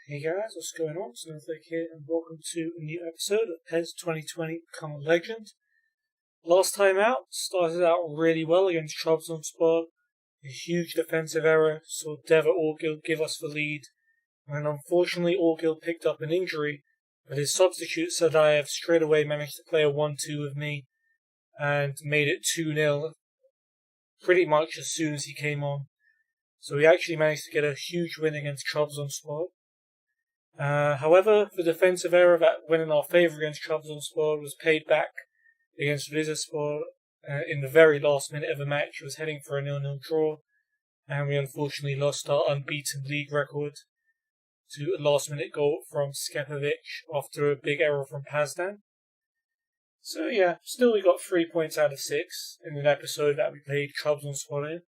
Hey guys, what's going on? Snowflake here, and welcome to a new episode of PES 2020 Become a Legend. Last time out, started out really well against Trabzonspor. A huge defensive error saw Deva Orgil give us the lead, and unfortunately Orgil picked up an injury, but his substitute Sadaev straight away managed to play a 1-2 with me, and made it 2-0 pretty much as soon as he came on. So we actually managed to get a huge win against Trabzonspor. However, the defensive error that went in our favour against Trabzonspor was paid back against Rizespor in the very last minute of the match. It was heading for a 0-0 draw, and we unfortunately lost our unbeaten league record to a last minute goal from Skepovic after a big error from Pazdan. So yeah, still we got 3 points out of 6 in an episode that we played Trabzonspor in.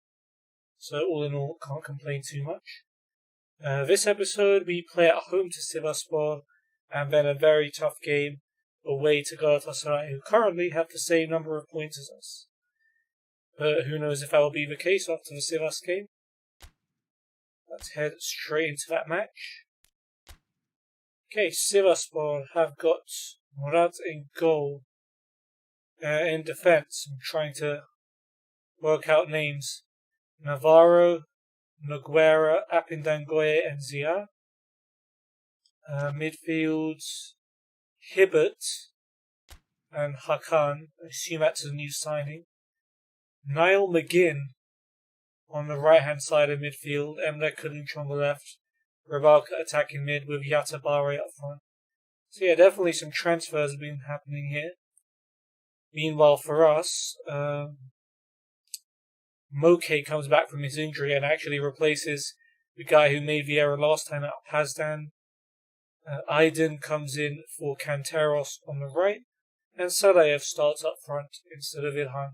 So all in all, can't complain too much. This episode we play at home to Sivasspor, and then a very tough game away to Galatasaray, who currently have the same number of points as us. But who knows if that will be the case after the Sivas game. Let's head straight into that match. Okay, Sivasspor have got Murat in goal. In defence, I'm trying to work out names. Navarro, Noguera, Apindangoye and Zia. Midfield, Hibbert and Hakan. I assume that's a new signing. Niall McGinn on the right hand side of midfield. Emre Kılınç on the left. Rabalka attacking mid with Yatabare up front. So yeah, definitely some transfers have been happening here. Meanwhile for us, Moke comes back from his injury and actually replaces the guy who made the error last time out, Pazdan. Aydin comes in for Kanteros on the right, and Sadaev starts up front instead of Ilhan.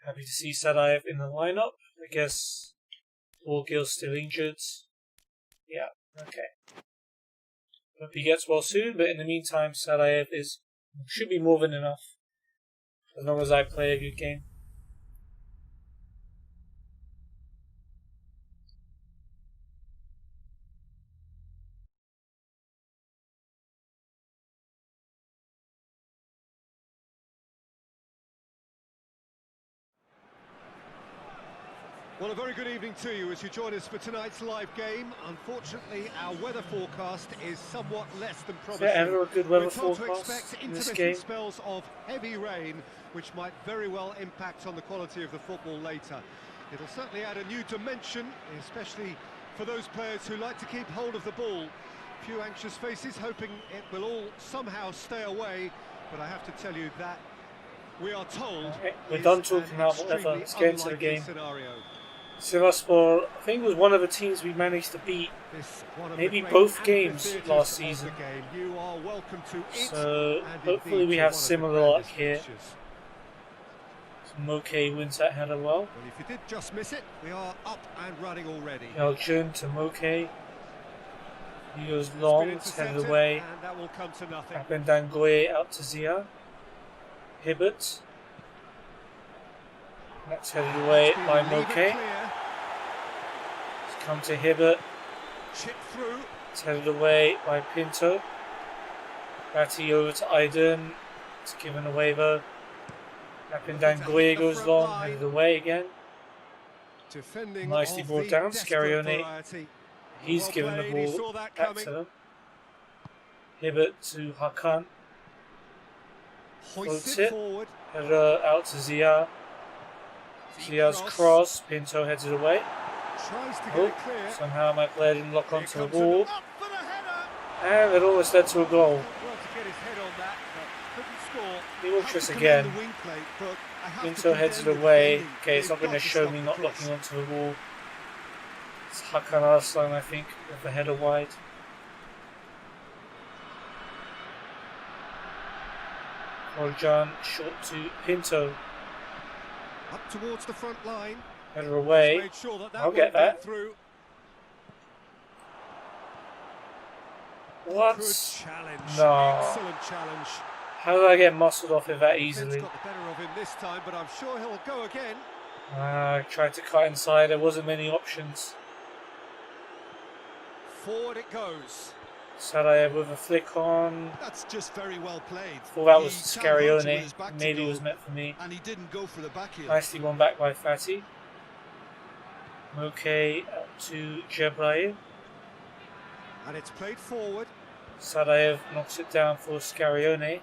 Happy to see Sadaev in the lineup. I guess Orgil's still injured. Yeah, okay. Hope he gets well soon, but in the meantime, Sadaev should be more than enough as long as I play a good game. Well, a very good evening to you as you join us for tonight's live game. Unfortunately, our weather forecast is somewhat less than promising. Is there ever a good weather We're told forecast to expect in this intermittent game? spells of heavy rain, which might very well impact on the quality of the football later. It'll certainly add a new dimension, especially for those players who like to keep hold of the ball. A few anxious faces hoping it will all somehow stay away, but I have to tell you that we are told Okay, we're done talking about whatever. Let's get into the game. Scenario. Sivasspor, I think, was one of the teams we managed to beat maybe both games last season. So hopefully we have similar luck here. So Moke wins that header well. Well, if you did just miss it, we are up and running already. Elgin to Moke. He goes long, it's headed away. And that will come to nothing. Apindangoye out to Zia. Hibbert. That's headed away by Moke. It's come to Hibbert. Chip through. It's headed away by Pinto. Batty over to Aydin. It's given away though. Apindangoye goes long, headed away again. Defending Nicely brought down. Scarione. He's given the ball back to them. Hibbert to Hakan. Floats it. Header out to Zia. Zia's cross. Pinto heads it away. Somehow my player didn't lock onto the ball. And it almost led to a goal. He will try again. Pinto heads it away. Okay, it's not going to show me not locking onto the ball. It's Hakan Arslan, I think, with the header wide. Orjan short to Pinto. Up towards the front line. Header away. I'll get that. What? No. Excellent challenge. How did I get muscled off it that easily? Got the better of him this time, but I'm sure he'll go again. I tried to cut inside. There wasn't many options. Forward it goes. Sadayev with a flick on. That's just very well played. Thought that was He can't run to Scarione. his back to Maybe it go, was meant for me. and he didn't go for the back heel. Nicely won back by Fatty. Okay, to Jebraev. And it's played forward. Sadayev knocks it down for Scarione.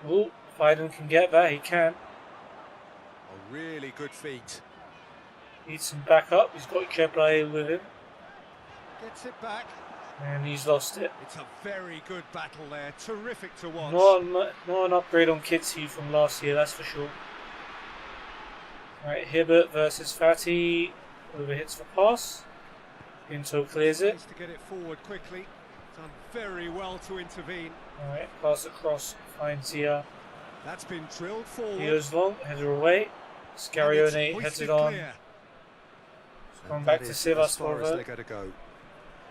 Oh, if Biden can get that, he can. A really good feat. Needs some backup. He's got Jebraev with him. Gets it back. And he's lost it. It's a very good battle there. Terrific to watch. Not an upgrade on Kitsu from last year, that's for sure. Right, Hibbert versus Fatty. Overhits for pass. Pinto clears it. Tries to get it forward quickly. Done very well to intervene. Alright, pass across. Finds Zia. That's been drilled forward. He goes long, header away. Scarione heads it on. Gone back to Sevastopol.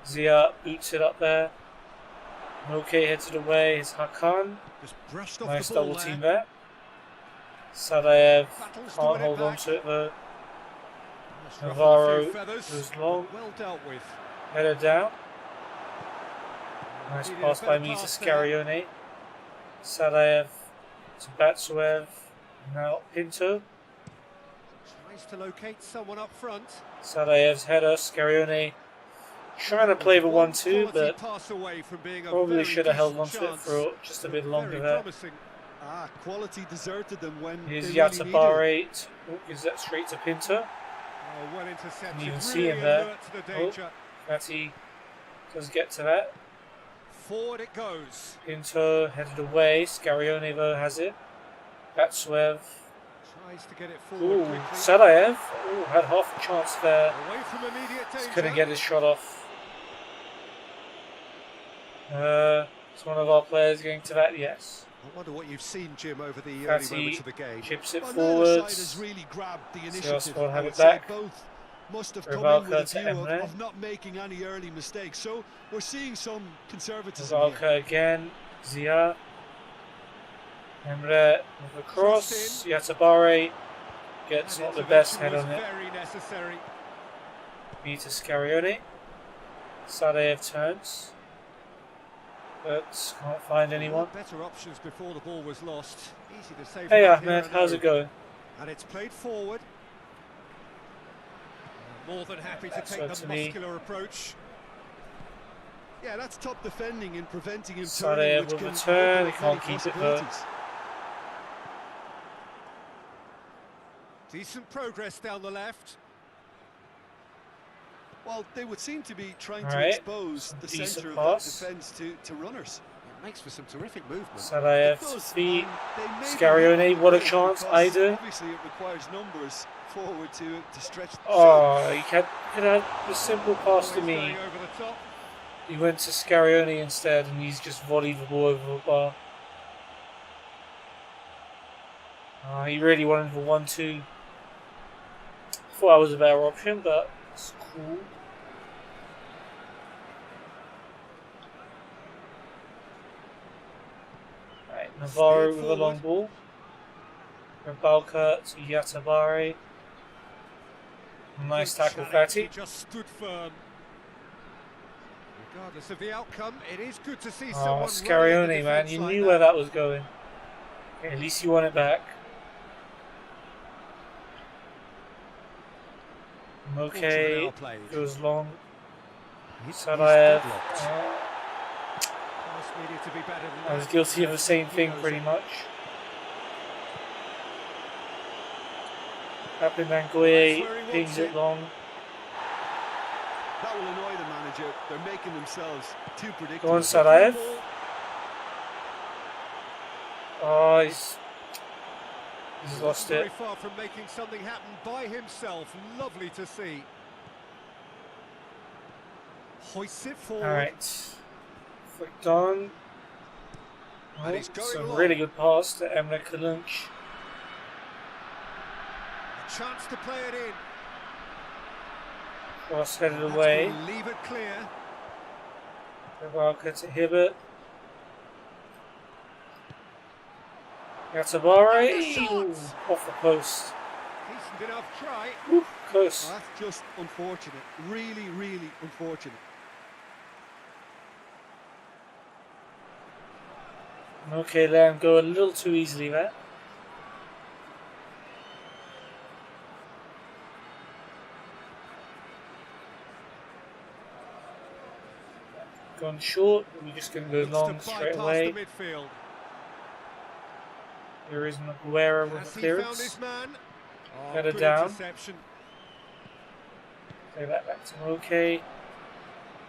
Zia boots it up there. Moke heads it away. It's Hakan. Just brushed off Nice the ball double there. team there. Sadayev Battles to can't win it hold on back. to it though. Just ruffled a Navarro few feathers, goes but long. well dealt with. Header down. Nice Needed pass a by better me to pass there. Scarione. Sadayev to Batsuev. Now Pinto. Tries to locate someone up front. Sadayev's header. Scarione trying to play the 1-2, Quality but pass away from being a probably very should have held on decent to it chance. for just a bit longer Very there. promising. Quality deserted them when Here's they really needed it. Yatabare. Gives that straight to Pinto. Oh, well intercepted. You can Really see him there. alert to the danger. Fatty does get to that. Forward it goes. Pinto headed away. Scarione though has it. Batsuev. Tries to get it forward Ooh, quickly. Sadayev. Ooh, had half a chance there. Away from immediate danger. Just couldn't get his shot off. Is one of our players going to that? Yes. I wonder what you've seen, Jim, over the Fatty early moments of the game. chips it Well, neither side has forwards. really grabbed the initiative. Sevastopol have I it would say back. both must have come in Rivalka with a to view Emre. of not making any early mistakes. So we're seeing some conservatism here. Rivalka again. Zia. Emre with a cross. Yatabare gets That not the best head intervention on was it. very necessary. B to Scarione. Sadayev turns. But can't find anyone. Better options before the ball was lost. Easy to say. Hey from here Ahmed, and how's now. it going? And it's played forward. More than happy to That's take up the to me. muscular approach. Yeah, that's top defending in preventing him Sadayev turning, which with can a turn, open he up can't many keep it though. possibilities. Decent progress down the left. Well, they would seem to be trying All to right, expose some the decent centre of pass. that defence to runners. It makes for some terrific movement. It Sadayev to does, feet. and they may be Scarione, looking what a for it chance, because Aiden. Obviously, it requires numbers forward to stretch. Oh, he could have a simple pass to Always me. going over the top. He went to Scarione instead, and he's just volleyed the ball over the bar. He really wanted the 1-2. Thought that was a better option, but it's cool. Right, Navarro with a long ball. Rivalka to Yatabare. Nice Good tackle, challenge. Fatty. He just stood firm. Regardless of the outcome, it is good to see someone Oh, running in the Scarione, man, defence you like knew that. where that was going. Okay, at least you won it back. Okay, Well played. goes long. He's Sadayev. deadlocked. Pass needed to be better than I was that. guilty of the same He thing knows pretty it. much. Apinangoye pings it long. That will annoy the manager. They're making themselves too predictable. Go on, Sadayev. Oh, he's lost Very it. far from making something happen by himself. Lovely to see. Hoists it forward. Alright. Flicked on. And he's Oh, going it's a long. really good pass to Emre Kalunch. A chance to play it in. Cross headed That's away. gonna leave it clear. Rivalka to Hibbert. Yatabare. And the shot! Ooh, off the post. Decent enough try. Ooh, close. Well, that's just unfortunate. Really, really unfortunate. Okay, let him go a little too easily there. Gone short, we're just going to go long straight away. Here is Maguire with the clearance. Header down. Play that back to Moke.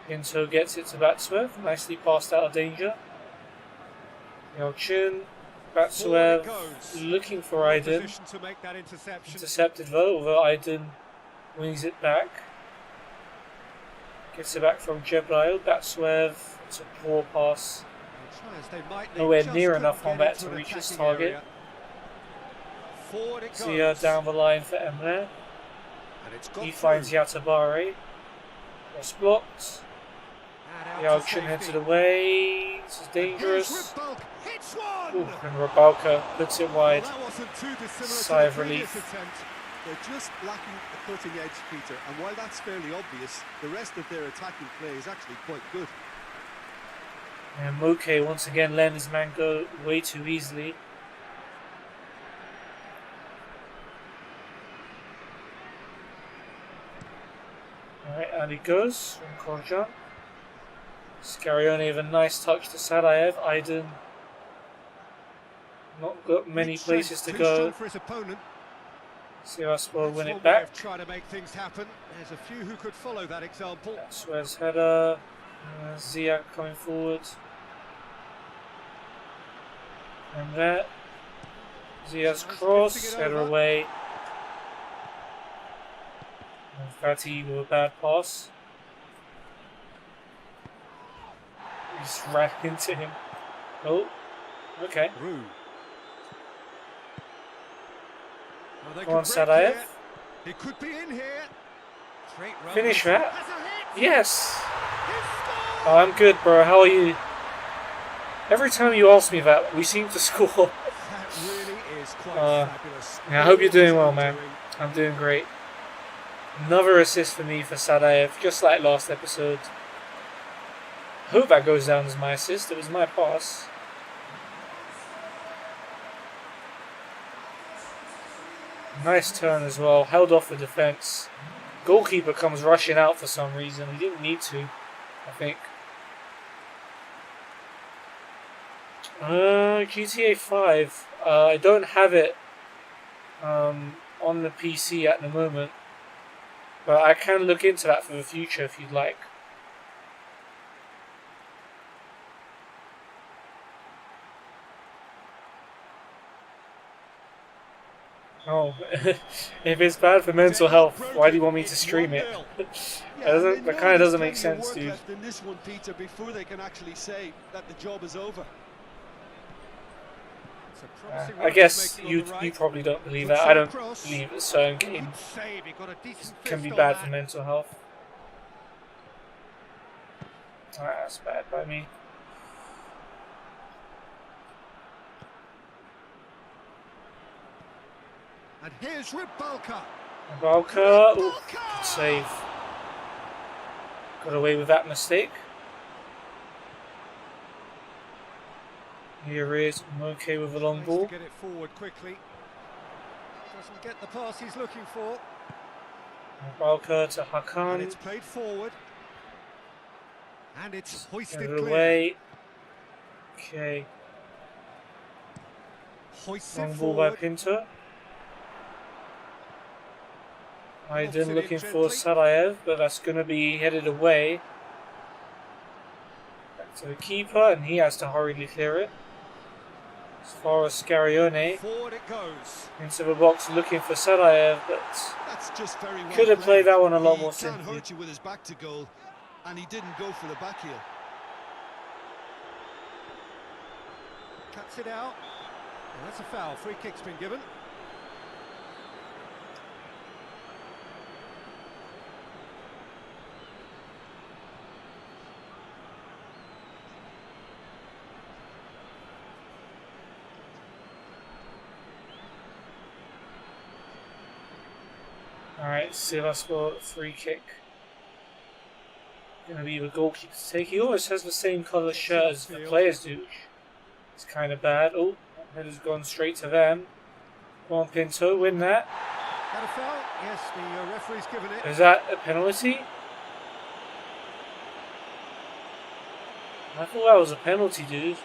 Pinto gets it to Batsuev, nicely passed out of danger. Yelchin, Batsuev looking for Aydin. Intercepted though, although Aydin wings it back. Gets it back from Jebrail. Batsuev, it's a poor pass. Nowhere near enough on that to reach his target. Zia down the line for Emre. He finds Yatabari. Cross blocked. Yelchin heads it away. This is dangerous. Ooh, and Rabalka puts it wide. Sigh of relief. They're just lacking a cutting edge, Peter, and while that's fairly obvious, the rest of their attacking play is actually quite good. And Moke once again letting his man go way too easily. Alright, and he goes from Korjan. Scarione with a nice touch to Sadaev. Aydin not got many places to go. Sivasspor win it back. Try to make things happen. There's a few who could follow that example. Suez header. Zia coming forward. And that. Zia's cross. Header away. And Fatih with a bad pass. He just ran into him. Oh, okay. Go on, Sadaev. He could be in here. Finish that. Yes. Oh, I'm good, bro. How are you? Every time you ask me that, we seem to score. That really is quite fabulous. Yeah, I hope you're doing well, man. I'm doing great. Another assist for me for Sadaev, just like last episode. I hope that goes down as my assist. It was my pass. Nice turn as well. Held off the defence. Goalkeeper comes rushing out for some reason. He didn't need to, I think. GTA 5. I don't have it on the PC at the moment. But I can look into that for the future if you'd like. Oh, if it's bad for mental health, why do you want me to stream it? That kind of doesn't make sense, dude. In this one, Peter, before they can actually say that the job is over. I guess you probably don't believe that. I don't believe that certain games can be bad for mental health. Alright, that's bad by me. And here's Rybalka. Rybalka, ooh, good save. Got away with that mistake. Here is Moke with a long ball. Get it forward quickly. Doesn't get the pass he's looking for. Rybalka to Hakan. And it's played forward. And it's hoisted Get it clear. away. Okay. Hoisted Long ball forward. by Pinto. Aydin looking for Sadaev, but that's going to be headed away. Back to the keeper, and he has to hurriedly clear it. As far as Scarione. Forward it goes. Into the box looking for Sadaev, but That's just very well could have played that one a lot more He can't simply. hurt you with his back to goal, and he didn't go for the back heel. Cuts it out. And that's a foul. Free kick's been given. Alright, Sivasspor free kick. Gonna be the goalkeeper to take. He always has the same colour shirt as the players do. It's kind of bad. Oh, that header's gone straight to them. Come on, Pinto, win that. Got a foul? Yes, the referee's given it. Is that a penalty? I thought that was a penalty, dude.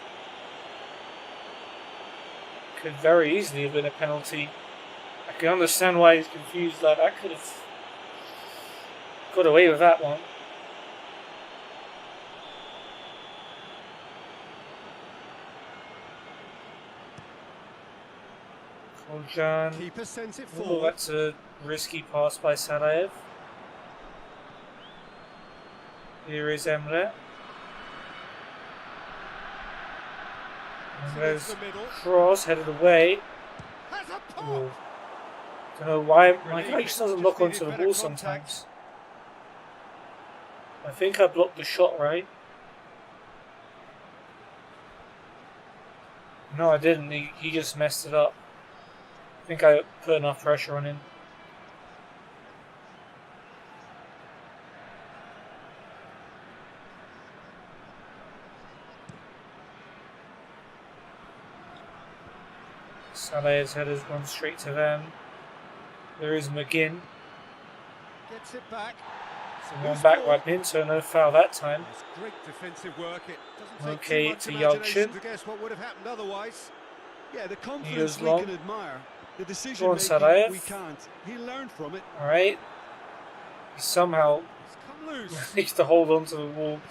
Could very easily have been a penalty. I can understand why he's confused. Like, I could have got away with that one. Koljan. Keeper sends it Oh, forward. that's a risky pass by Sadaev. Here is Emre. And there's cross headed away. Oh. Don't know why my guy just doesn't look onto the ball sometimes. I think I blocked the shot right. No, I didn't. He just messed it up. I think I put enough pressure on him. Salah's headers gone straight to them. There is McGinn. Gets it back. One back by Pinto, no foul that time. It's great defensive work. It doesn't take Okay, too much to imagination Yalchin. to guess what would have happened otherwise. Yeah, the He confidence goes we long. can admire. The decision Go on, making Sadaev. we can't. He learned from it. Alright. He somehow It's come loose. managed to hold on to the wall.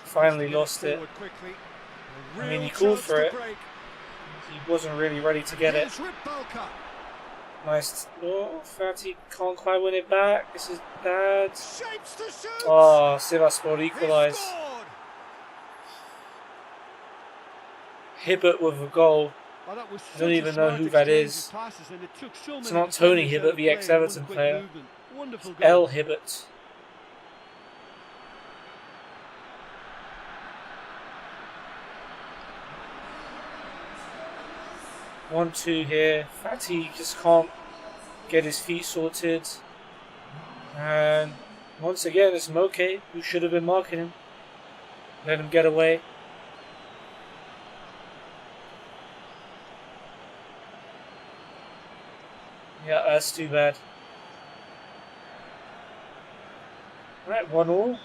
Finally lost it. Forward quickly. A I mean, he real called chance for to it. break. He wasn't really ready to get it. Here's Ripbalka. Nice. Oh, Fatih can't quite win it back. This is bad. Shapes to shoot. Oh, Sivasspor He equalised. scored. Hibbert with a goal. Oh, that was I don't such a even know smart who that exchange is. of passes, and it took so It's many not Tony defenders Hibbert, out of the play, ex-Everton one quick player. movement. Wonderful It's goal. L. Hibbert. One-two here. Fatih just can't get his feet sorted. And once again, it's Moke who should have been marking him. Let him get away. Yeah, that's too bad. Right, 1-1.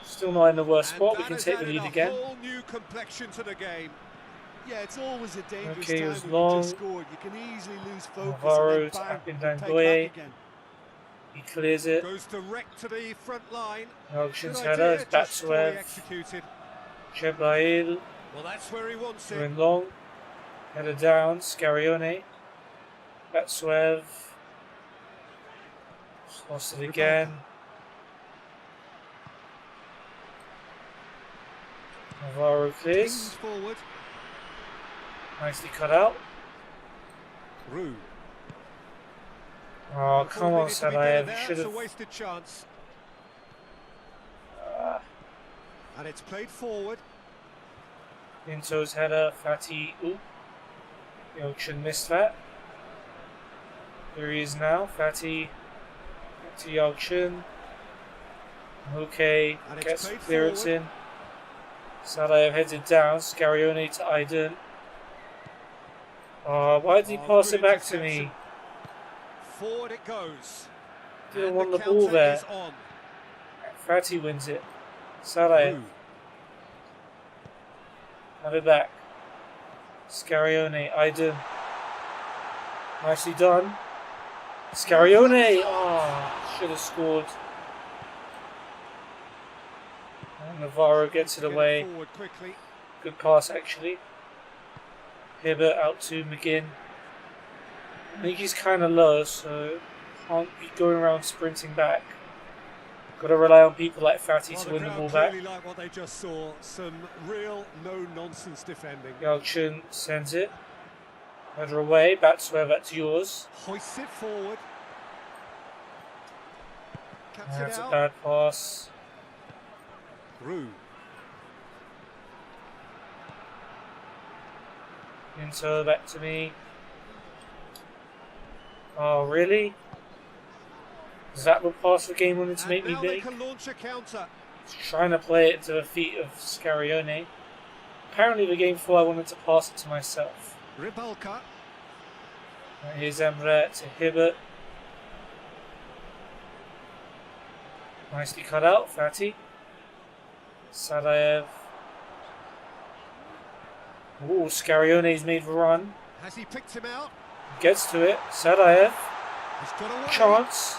Still not in the worst And spot. We that can has take the added lead a again. whole new complexion to the game. Yeah, it's always a dangerous Okay, it time was when long. you just scored. You can easily lose focus Navarro and then bang, tapping you down take Goye. back again. He clears it. Goes direct to the front line. Elgin's Good header. idea, It's just poorly Batsuev. executed. Chebail. Well, that's where he wants it. Going long. Header down. Scarione. Batsuev. Lost it again. Navarro clears. Pings forward. Nicely cut out. Rue. Oh, come on, Needed to be better Sadaev. there. You should It's a have. wasted chance. And it's played forward. Pinto's header. Fatih. Ooh. Yalchin missed that. There he is now. Fatih. Back to Yalchin. Okay. And it's Gets played clearance forward. in. Sadaev heads it down. Scarione to Aydın. Oh, why did he Oh, pass good it back to interception. me? Forward it goes. Didn't And want the ball counter there. is on. Fatih wins it. Sadaev. Rue. Have it back. Scarione. Aydın. Nicely done. Scarione! Oh, should have scored. And Navarro gets it Get away. forward quickly. Good pass, actually. Hibbert out to McGinn. I think he's kind of low, so can't be going around sprinting back. Got to rely on people like Fatih Well, to win the crowd ball back. clearly like what they just saw. Some real no-nonsense defending. Yalchin sends it. Header away. Batsuev, that's yours. Hoists it forward. Cuts That's it a out. bad pass. Rue. Pinto back to me. Oh, really? Is that the pass the game wanted to make And me now they big? can launch a counter. Trying to play it to the feet of Scarione. Apparently the game thought I wanted to pass it to myself. Rybalka. Right, here's Emre to Hibbert. Nicely cut out, Fatty. Sadaev. Ooh, Scarione's made the run. Has he picked him out? Gets to it. Sadaev. He's got away. Chance.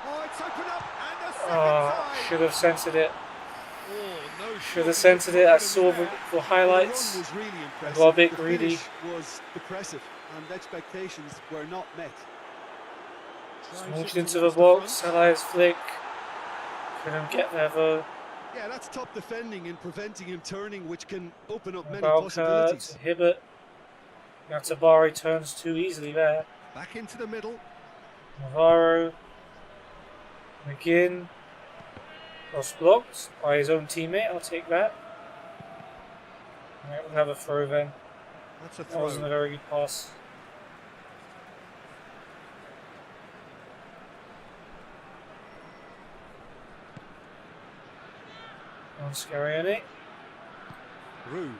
Oh, it's opened up. And the second Ah, time. should have censored it. Oh, no Should have shot. censored it. I saw the highlights. The run was really impressive. Got a bit the greedy. finish was depressive, and expectations were not met. Launched into the box. Sadaev's flick. Couldn't get there though. Yeah, that's top defending and preventing him turning, which can open up many Balka possibilities. to Hibbert. Yatabari turns too easily there. Back into the middle. Navarro. McGinn. Cross blocked by his own teammate. I'll take that. Alright, we'll have a throw then. That's a That throw. wasn't a very good pass. On Scarione. Rue.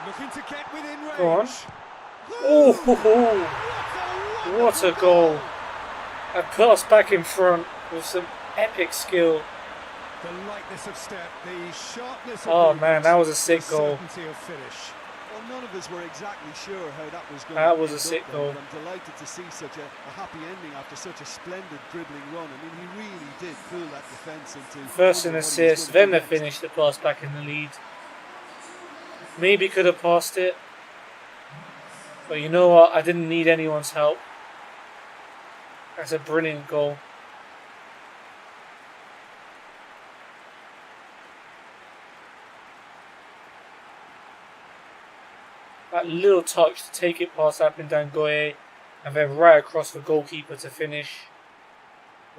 Looking to get within range. Go on. Ooh, Oh, what a goal! A pass back in front with some epic skill. The lightness of step, the sharpness of Oh movement, man, that was a sick the goal. certainty of finish. Well, none of us were exactly sure how that was going That to was a end sick up goal. then, but I'm delighted to see such a happy ending after such a splendid dribbling run. I mean, he really did pull that defence into... First an what he was assist, going then to they do next. finished the pass back in the lead. Maybe could have passed it. But you know what? I didn't need anyone's help. That's a brilliant goal. That little touch to take it past Apindangoye and then right across the goalkeeper to finish.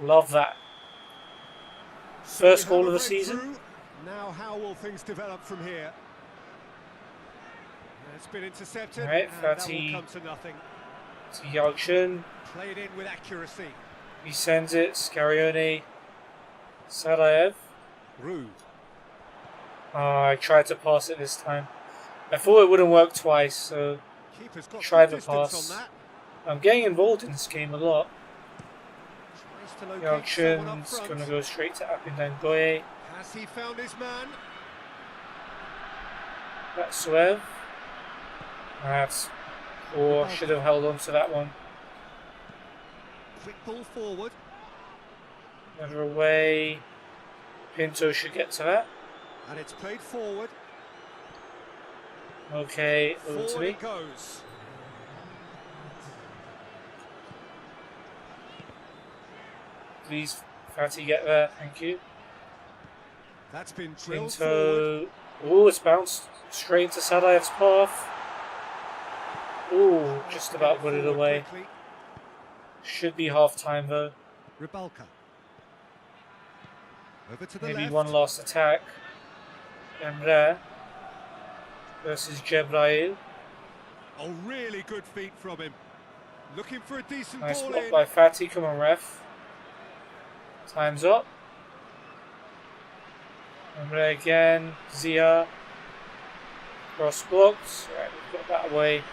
Love that. First We have goal a of the season. breakthrough. Now how will things develop from here? It's been intercepted, Right, and that Fatih. will come to nothing. To Yalchin. Played in with accuracy. He sends it. Scarione. Sadaev. Rue. I tried to pass it this time. I thought it wouldn't work twice, so Keeper's got Try good the distance pass. on that. I'm getting involved in this game a lot. Tries to locate someone up Yalchin's front. going to go straight to Apindangoye. Has he found his man? That's Suev. That's poor. Should have held on to that one. Quick ball forward. Never away. Pinto should get to that. And it's played forward. Okay, over to Forward me. it goes. Please, Fatty, get there. Thank you. That's been drilled forward. Pinto. Oh, it's bounced straight into Sadaev's path. Oh, just about put it Forward away. quickly. Should be half time though. Rybalka. Over to the Maybe left. one last attack. Emre versus Jebrail. Oh, really good feet from him. Looking for a decent Nice ball block in. by Fatty. Come on, ref. Time's up. Emre again. Zia. Cross blocked. Right, we've got that away.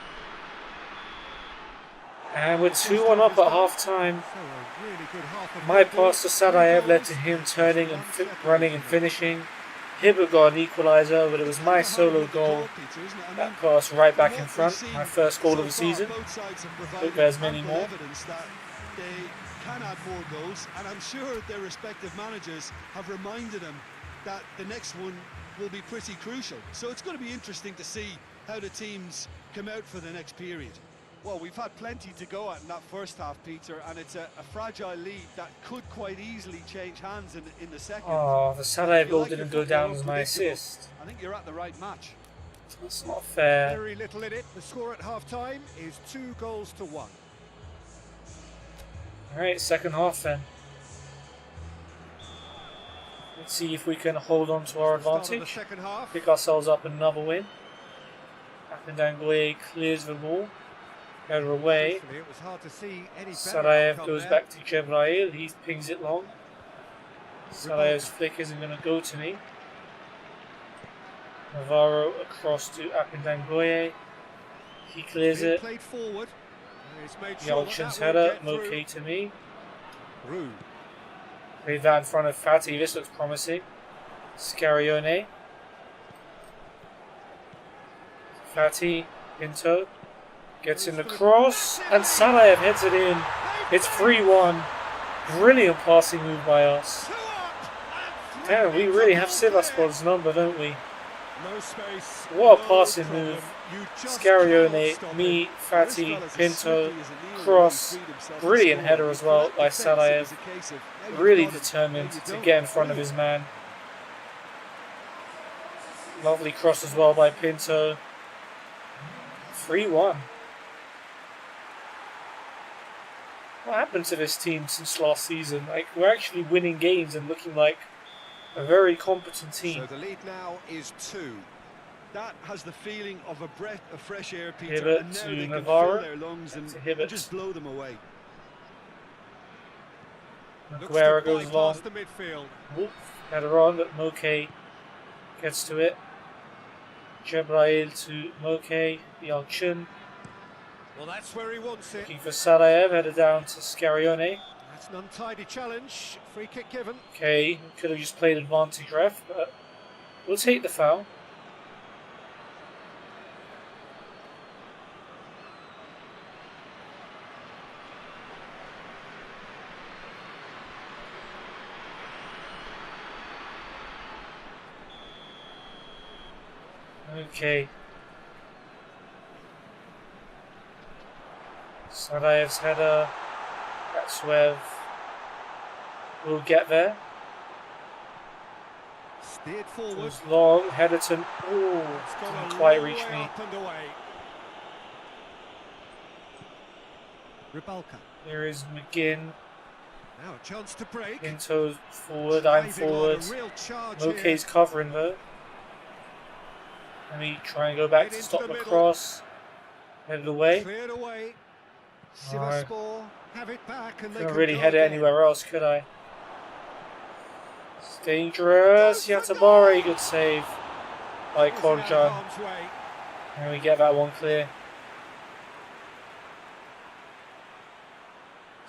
And we're 2-1 up at half time. So a really good half of My football. pass to Sadaev led to him turning and running and finishing. Hibbert got an equaliser, but it was my solo goal. That pass right back in front. My first goal of the season. Hope there's many more. Evidence that they can add more goals, and I'm sure their respective managers have reminded them that the next one will be pretty crucial. So it's going to be interesting to see how the teams come out for the next period. Well, we've had plenty to go at in that first half, Peter, and it's a fragile lead that could quite easily change hands in the second. Oh, the Sadaev goal didn't go down as my assist. I think you're at the right match. That's not fair. Very little in it. The score at half-time is 2-1. Alright, second half then. Let's see if we can hold on to our Start of the advantage. second half. Pick ourselves up another win. Apindangoye clears the ball. Header away. Truthfully, it was hard to see any better Sarajev outcome goes there. back to Jebrail. He pings it long. Sarajev's flick isn't going to go to me. Navarro across to Apindangoye. He clears Being it. played forward. He's made sure Yalchin's that header. won't get Moke to me. through. Rue. Played that in front of Fati. This looks promising. Scarione. Fati. Pinto. Gets in the cross. And Sarajev heads it in. It's 3-1. Brilliant passing move by us. Damn, we really have Sivasspor's number, don't we? No space. What a passing move. Scarione, me, Fati, Pinto, cross. Brilliant header as well by Sarajev. Really determined to get in front of his man. Lovely cross as well by Pinto. 3-1. What happened to this team since last season? Like, we're actually winning games and looking like a very competent team. So the lead now is 2. That has the feeling of a breath of fresh air, Peter. Hibbert And now to they can Navarro. fill their lungs and just blow them away. Aguero goes long. The midfield. Whoop, header on, but Moke gets to it. Jebrail to Moke, Yalchin. Well, that's where he wants it. Looking for Sarajev, header down to Scarione. That's an untidy challenge. Free kick given. Okay, could have just played advantage ref, but we'll take the foul. Okay. Sarajev's header. Katsuev will get there. Steered forward. Goes long. Header to. Ooh, didn't quite reach me. Ribalka. Here is McGinn. Now a chance to break. Pinto's forward. I'm forward. Moke's covering though. Let me try and go back to stop the cross. Headed away. Cleared away. Sivasspor have it back and they Couldn't can really go head it again. anywhere else, could I? It's dangerous. Yatabare, good save by It's out of Korjan. harm's way. And we get that one clear.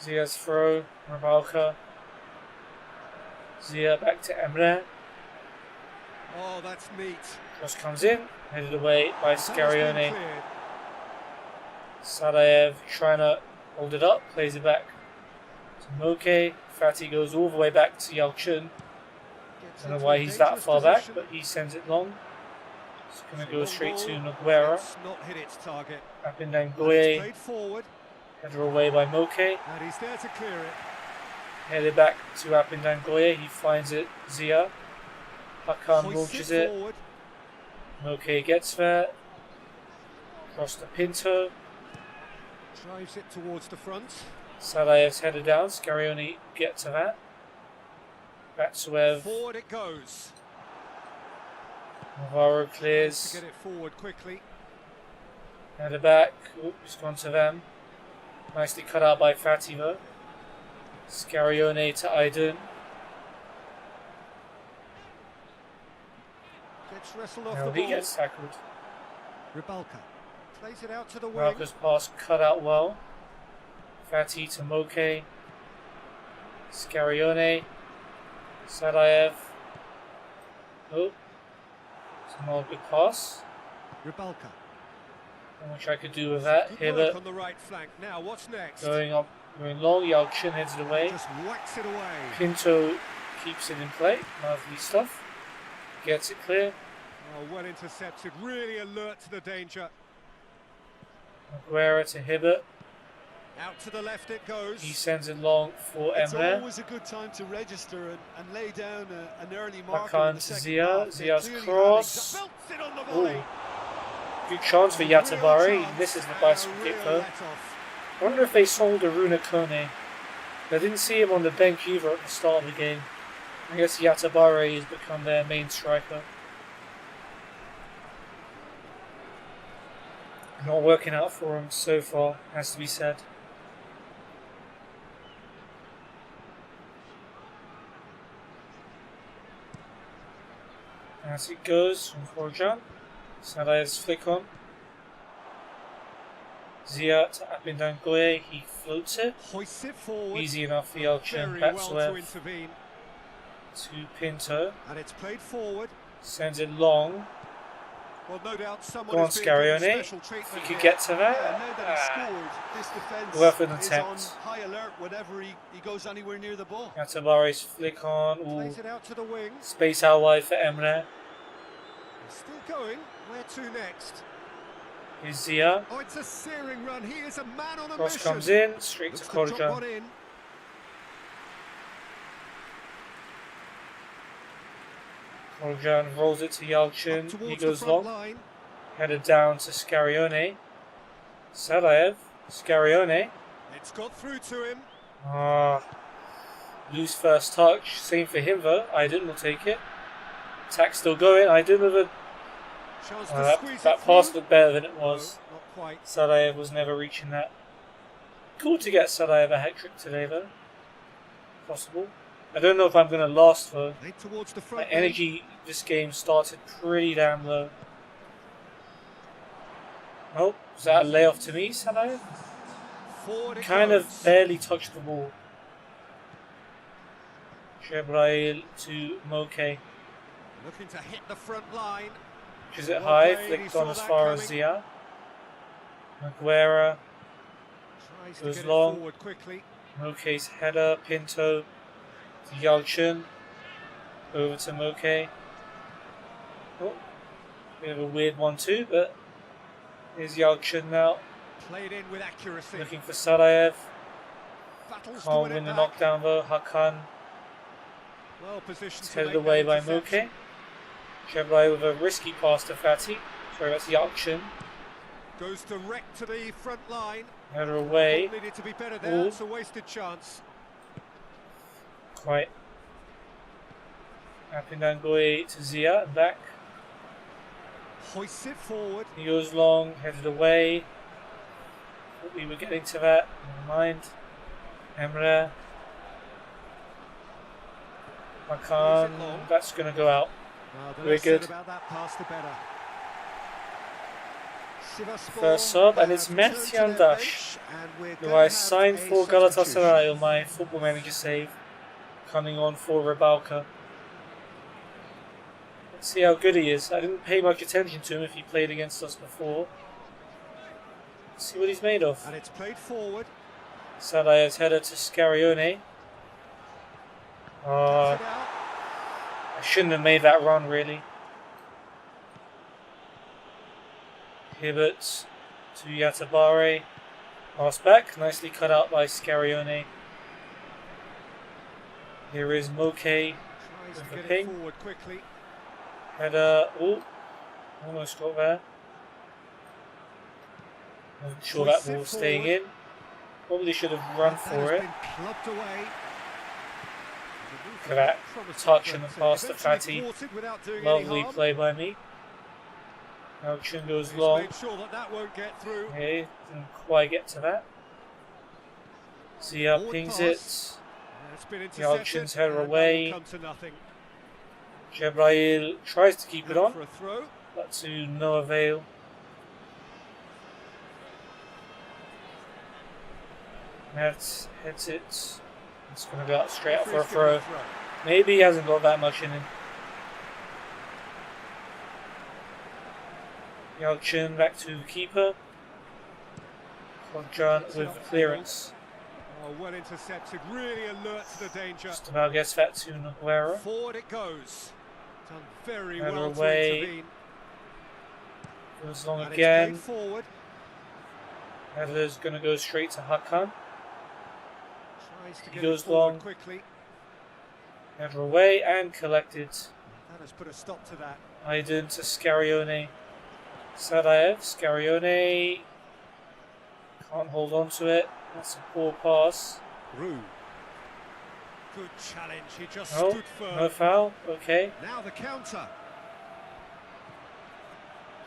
Zia's throw. Rabalka. Zia back to Emre. Oh, that's neat. Cross comes in. Headed away by That has been Scarione. cleared. Sarajev trying to hold it up. Plays it back to Moke. Fati goes all the way back to Yalchin. Gets Don't know into why a he's that dangerous far back, position. but he sends it long. It's going to go Long straight to ball. Noguera. It's not hit its target. Up and And it's Goye. played forward, Header away by Moke. and he's there to clear it. Headed back to Apindangoye. He finds it. Zia. Hakan Hoists launches it. forward. Moke gets there. Cross to Pinto. Drives it towards the front. Sarajev's headed down. Scarione gets to that. Batsuev. Forward it goes. Navarro To clears. get it forward quickly. Header back. Oop, it's gone to them. Nicely cut out by Fati though. Scarione to Aydin. Gets wrestled off Now the he ball. gets tackled. Ribalka plays it out to the wing. Marcus pass cut out well. Fati to Moke. Scarione. Sarajev. Oh. It's not a good pass. Ribalka. Not much I could do with that. Good Hibbert work on the right flank. Now what's next? going up, going long. Yalchin heads it away. Just whacks it away. Pinto keeps it in play. Lovely stuff. Gets it clear. Oh, well intercepted. Really alert to the danger. Aguero to Hibbert. Out to the left it goes. He sends it long for It's Emre. always a good time to register and lay down an early marker Hakan in the to second Zia. half. They Zia's clearly cross. Belts it on the volley. Ooh. Good chance for Yatabari. He misses the bicycle kick though. I wonder if they sold Aruna Kone. I didn't see him on the bench either at the start of the game. I guess Yatabare has become their main striker. Not working out for him so far, has to be said. As it goes from Forjan. Sarayev's flick on. Zia to Abindangoye, he floats it. Hoists it forward. Easy enough for Yelchin. Very well to Batsuev intervene. to Pinto. And it's played forward. Sends it long. Well, no doubt someone Go on, is being given Scarione. special treatment If you could here. get to that. Yeah, now that he scored, this defence Worth an is on attempt. high alert whenever he goes anywhere near the ball. Yatabare's flick on. Ooh. Plays it out to the wing. Space out wide for Emre. Still going. Where to next? Here's Zia. Oh, it's a searing run. He is a man on a Cross mission. comes in. Straight Looks to to drop one Korjan. in. Korjan rolls it to Up Yelchin. towards He the goes front long. line. Headed down to Scarione. Sarayev. Scarione. It's got through to him. Ah. Loose first touch. Same for him though. Aydin will take it. Attack still going. Aydin with a... Chance to that squeeze that it pass through. looked better than it was. No, not quite. Sarayev was never reaching that. Cool to get Sarayev a hat-trick today though. Possible. I don't know if I'm going to last though. Late towards the My front. energy this game started pretty damn low. Oh, was that a layoff to me, Sarayev? Forward it Kind goes. of barely touched the ball. Jebrail to Moke. Looking to hit the front line. Which is it Well high, played, flicked he on saw as that far as coming. Zia. Maguera, Tries to Goes get long. it forward quickly. Moke's header, Pinto to Yalchin. Over to Moke. Oh, bit of a weird one too, but here's Yalchin now. Played in with accuracy. Looking for Sarayev. Battles to Can't win win it the back. knockdown though. Hakan Well positioned is to headed make away that by interception. Moke. Jebrail with a risky pass to Fatih. Sorry, that's Yalchin. Goes direct to the front line. Header away. Ball needed to be better there. Ooh. It's a wasted chance. Quite. Apindangoye to Zia and back. Hoists it forward. He goes long, headed away. Thought we were getting to that. Never mind. Emre. Makan. That's going to go out. Well, the Very less good. said about that pass, the better. Sivasspor First sub, and it's have returned to their Mertyan bench, Dash, and we're who gonna I have signed a for substitution. Galatasaray on my football manager save. Coming on for Rybalka. Let's see how good he is. I didn't pay much attention to him if he played against us before. Let's see what he's made of. And it's played forward. Sarayev's header to Scarione. Cuts it out. I shouldn't have made that run really. Hibbert to Yatabare. Pass back, nicely cut out by Scarione. Here is Moke. Tries With to the get ping. it forward quickly. Header. Oh, almost got there. Wasn't sure that ball was staying in. Probably should have run That for has it. been clubbed away. Look at that Promising, touch and the but, pass to eventually Fatih. thwarted without doing any Lovely harm. play by me. Yalchin goes He's long. made sure that that won't get through. Okay, didn't quite get to that. Zia Forward pings pass. it. It's been intercepted. Yalchin's header and that will away. come to nothing. Jebrail tries to keep it Out on, for a throw. but to no avail. Mertz hits it. It's going to go out straight out for a Referee's given throw. Maybe he hasn't got that much in him. Yalchin back to the keeper. Korjan with the clearance. Oh, well intercepted. Really alert to the danger. Just about gets that to Naguera. Forward it goes. Done very Header well away. to intervene. Goes long And again. it's played forward. Header's going to go straight to Hakan. Tries to He get goes it forward long. quickly. Header away and collected. That has put a stop to that. Aydin to Scarione. Sarayev, Scarione can't hold on to it. That's a poor pass. Rue. Good challenge. He just No, stood firm. no foul. Okay. Now the counter.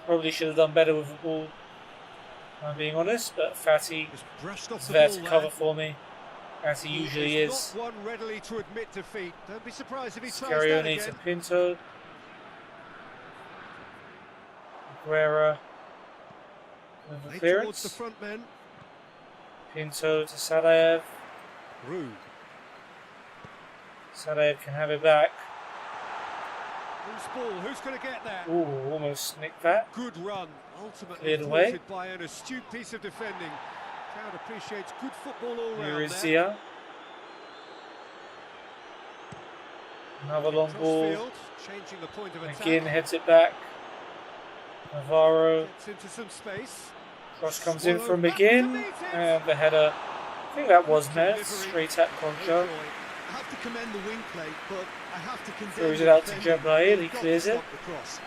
Probably should have done better with the ball. I'm being honest, but Fatty Just brushed off is the there ball to there. cover for me, as he usually is. Not one readily to admit defeat. Don't be surprised if he tries that Scarione again. to Pinto. Aguera. With the Towards the clearance. front men. Pinto to Sadaev. Rude. Sadaev can have it back. Loose ball. Who's going to get there? Ooh, almost nicked that. Good run. Ultimately Cleared away. thwarted by an astute piece of defending. Crowd appreciates good football all round. Here is there. Zia. Another long ball. Field, changing the point of attack. McGinn heads it back. Navarro. Gets into some space. Cross comes in from McGinn. And the header. I think that was met. Straight at Concho. I have to commend the wing play, but I have to condemn Throws the it out to defending. Jebrail. He They've got clears to it. stop the cross.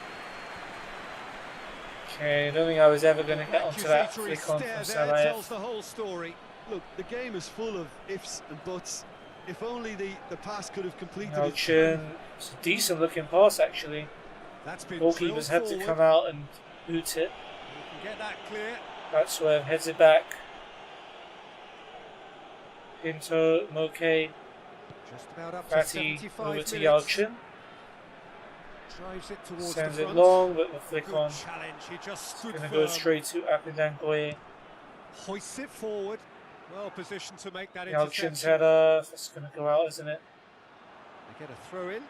Okay, I don't think I was ever going to get onto that Accusatory flick on stare from there tells Salaev. the whole story. Look, the game is full of ifs and buts. If only the pass could have completed it. Elchin. It's a decent looking pass actually. That's been Goalkeepers had to drilled come forward. out and boot it. You can get that clear. Batswev heads it back. Pinto, Moke, Just about up to Fatty 75 over to minutes. Yalchin. Drives it towards Sends the it front. long, but the flick Good on. challenge. He just stood Going to firm. go straight to Apidangoye. Hoists it forward. Well positioned to make that Yalchin's interception. header. That's going to go out, isn't it? They get a throw in.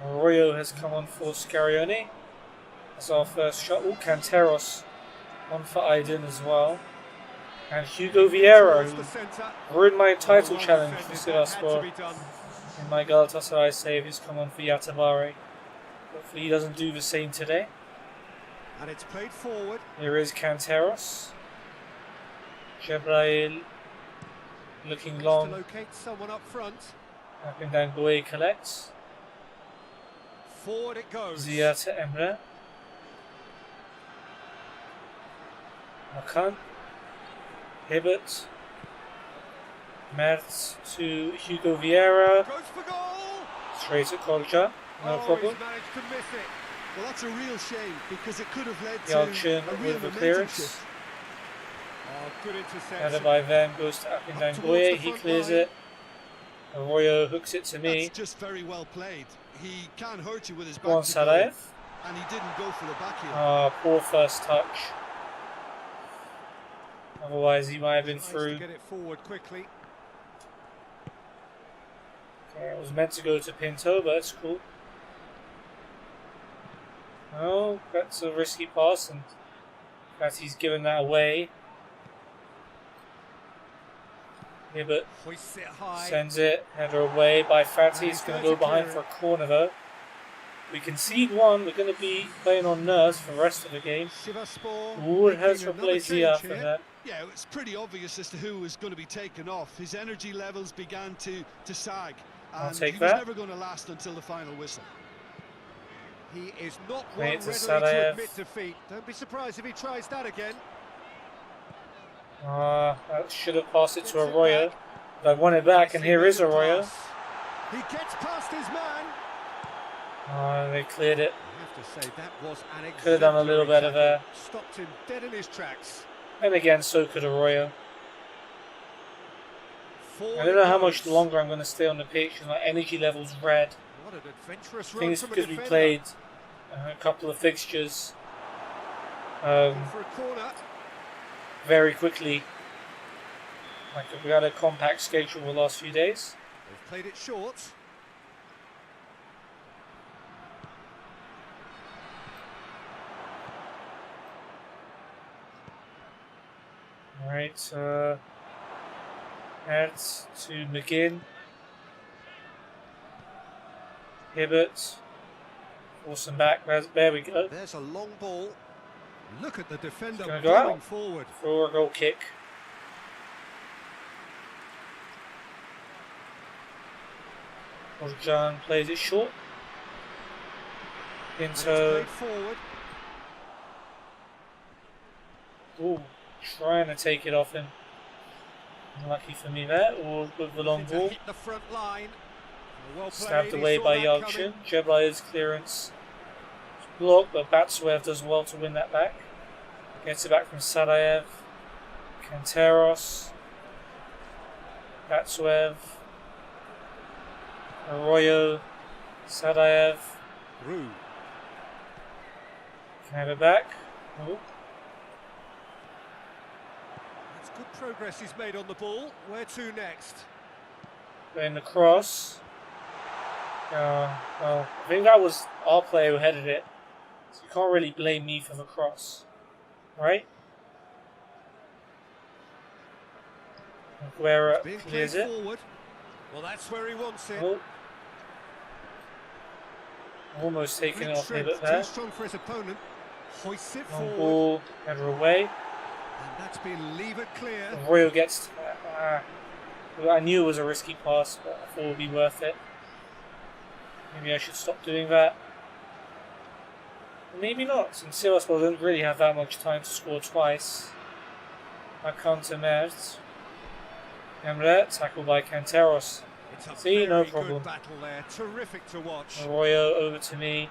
Arroyo has come on for Scarione. That's our first shot. Oh, Canteros on for Aydin as well. And Hugo Vieira, Towards who the centre. ruined my title Well challenge for defended. That had to Sivasspor be done. in my Galatasaray save. He's come on for Yatabare. Hopefully he doesn't do the same today. And it's played forward. Here is Canteros. Jebrail looking Needs long. to locate someone up front. Apidangoye collects. Forward it goes. Zia to Emre. Hakan. Hibbert. Mertz to Hugo Vieira. Goes for goal. Straight at Kolja. No problem. He's managed to miss it. Well, that's a real shame because it could have led to Yalchin a real with the momentum clearance. shift. Oh, good interception. Header by Van goes to Apidangoye. He clears it. Arroyo hooks it to me. That's just very well played. He can hurt you with his Go on, back to goal, Salaev. and he didn't go for the back heel. Poor first touch. Otherwise, he might have been Nice through. to get it forward quickly. Okay, it was meant to go to Pinto, but it's cool. Oh, that's a risky pass, and Fatty's given that away. Hibbert Hoists it high. sends it, header away by Fatty. He's going to go behind for a corner though. We concede one, we're going to be playing on nerves for the rest of the game. Sivasspor Ooh, it has making another replaced Zia change for here. that. Yeah, it's pretty obvious as to who was going to be taken off. His energy levels began to sag, I'll and take he was that. never going to last until the final whistle. He is not Play one it to readily Salaev. to admit defeat. Don't be surprised if he tries that again. That should have passed it to Arroyo. But I won it back, and here is Arroyo. He gets past his man. They cleared it. I have to say that was an Could have done a little exemplary better there. tackle. Stopped him dead in his tracks. And again, so could Arroyo. Forward I don't know how it much goes. longer I'm going to stay on the pitch, and my energy level's red. What an adventurous I run think it's from a because we defender. played a couple of fixtures In for a corner. very quickly. Like we had a compact schedule the last few days. They've played it short. Alright, adds to McGinn. Hibbert. Force him back. There we go. There's a long ball. Look at the defender gonna go going out. forward. For a goal kick. John plays it short. And it's Into played forward. ooh, trying to take it off him. Unlucky for me there, or with the long To ball. hit the front line. Well played. Stabbed He away saw by that Yalchin. coming. Jeblai's clearance block, but Batsuev does well to win that back. Gets it back from Sadaev. Kanteros. Batsuev. Arroyo. Sadaev. Rue. Can have it back. Oh. That's good progress he's made on the ball. Where to next? Playing the cross. Well, I think that was our player who headed it. So you can't really blame me for the cross. Right? Aguero clears it. Forward. Well, that's where he wants it. Oh. Almost taken it off Hibbert Too there. strong for his opponent. Hoists it Long forward. ball, header away. And that's been levered clear. Royal gets. I knew it was a risky pass, but I thought it would be worth it. Maybe I should stop doing that. Maybe not, since Sivasspor didn't really have that much time to score twice. Ankara Mert. Emre, tackled by Kanteros. It's a See, no very problem. good battle there. Terrific to watch. Arroyo over to me.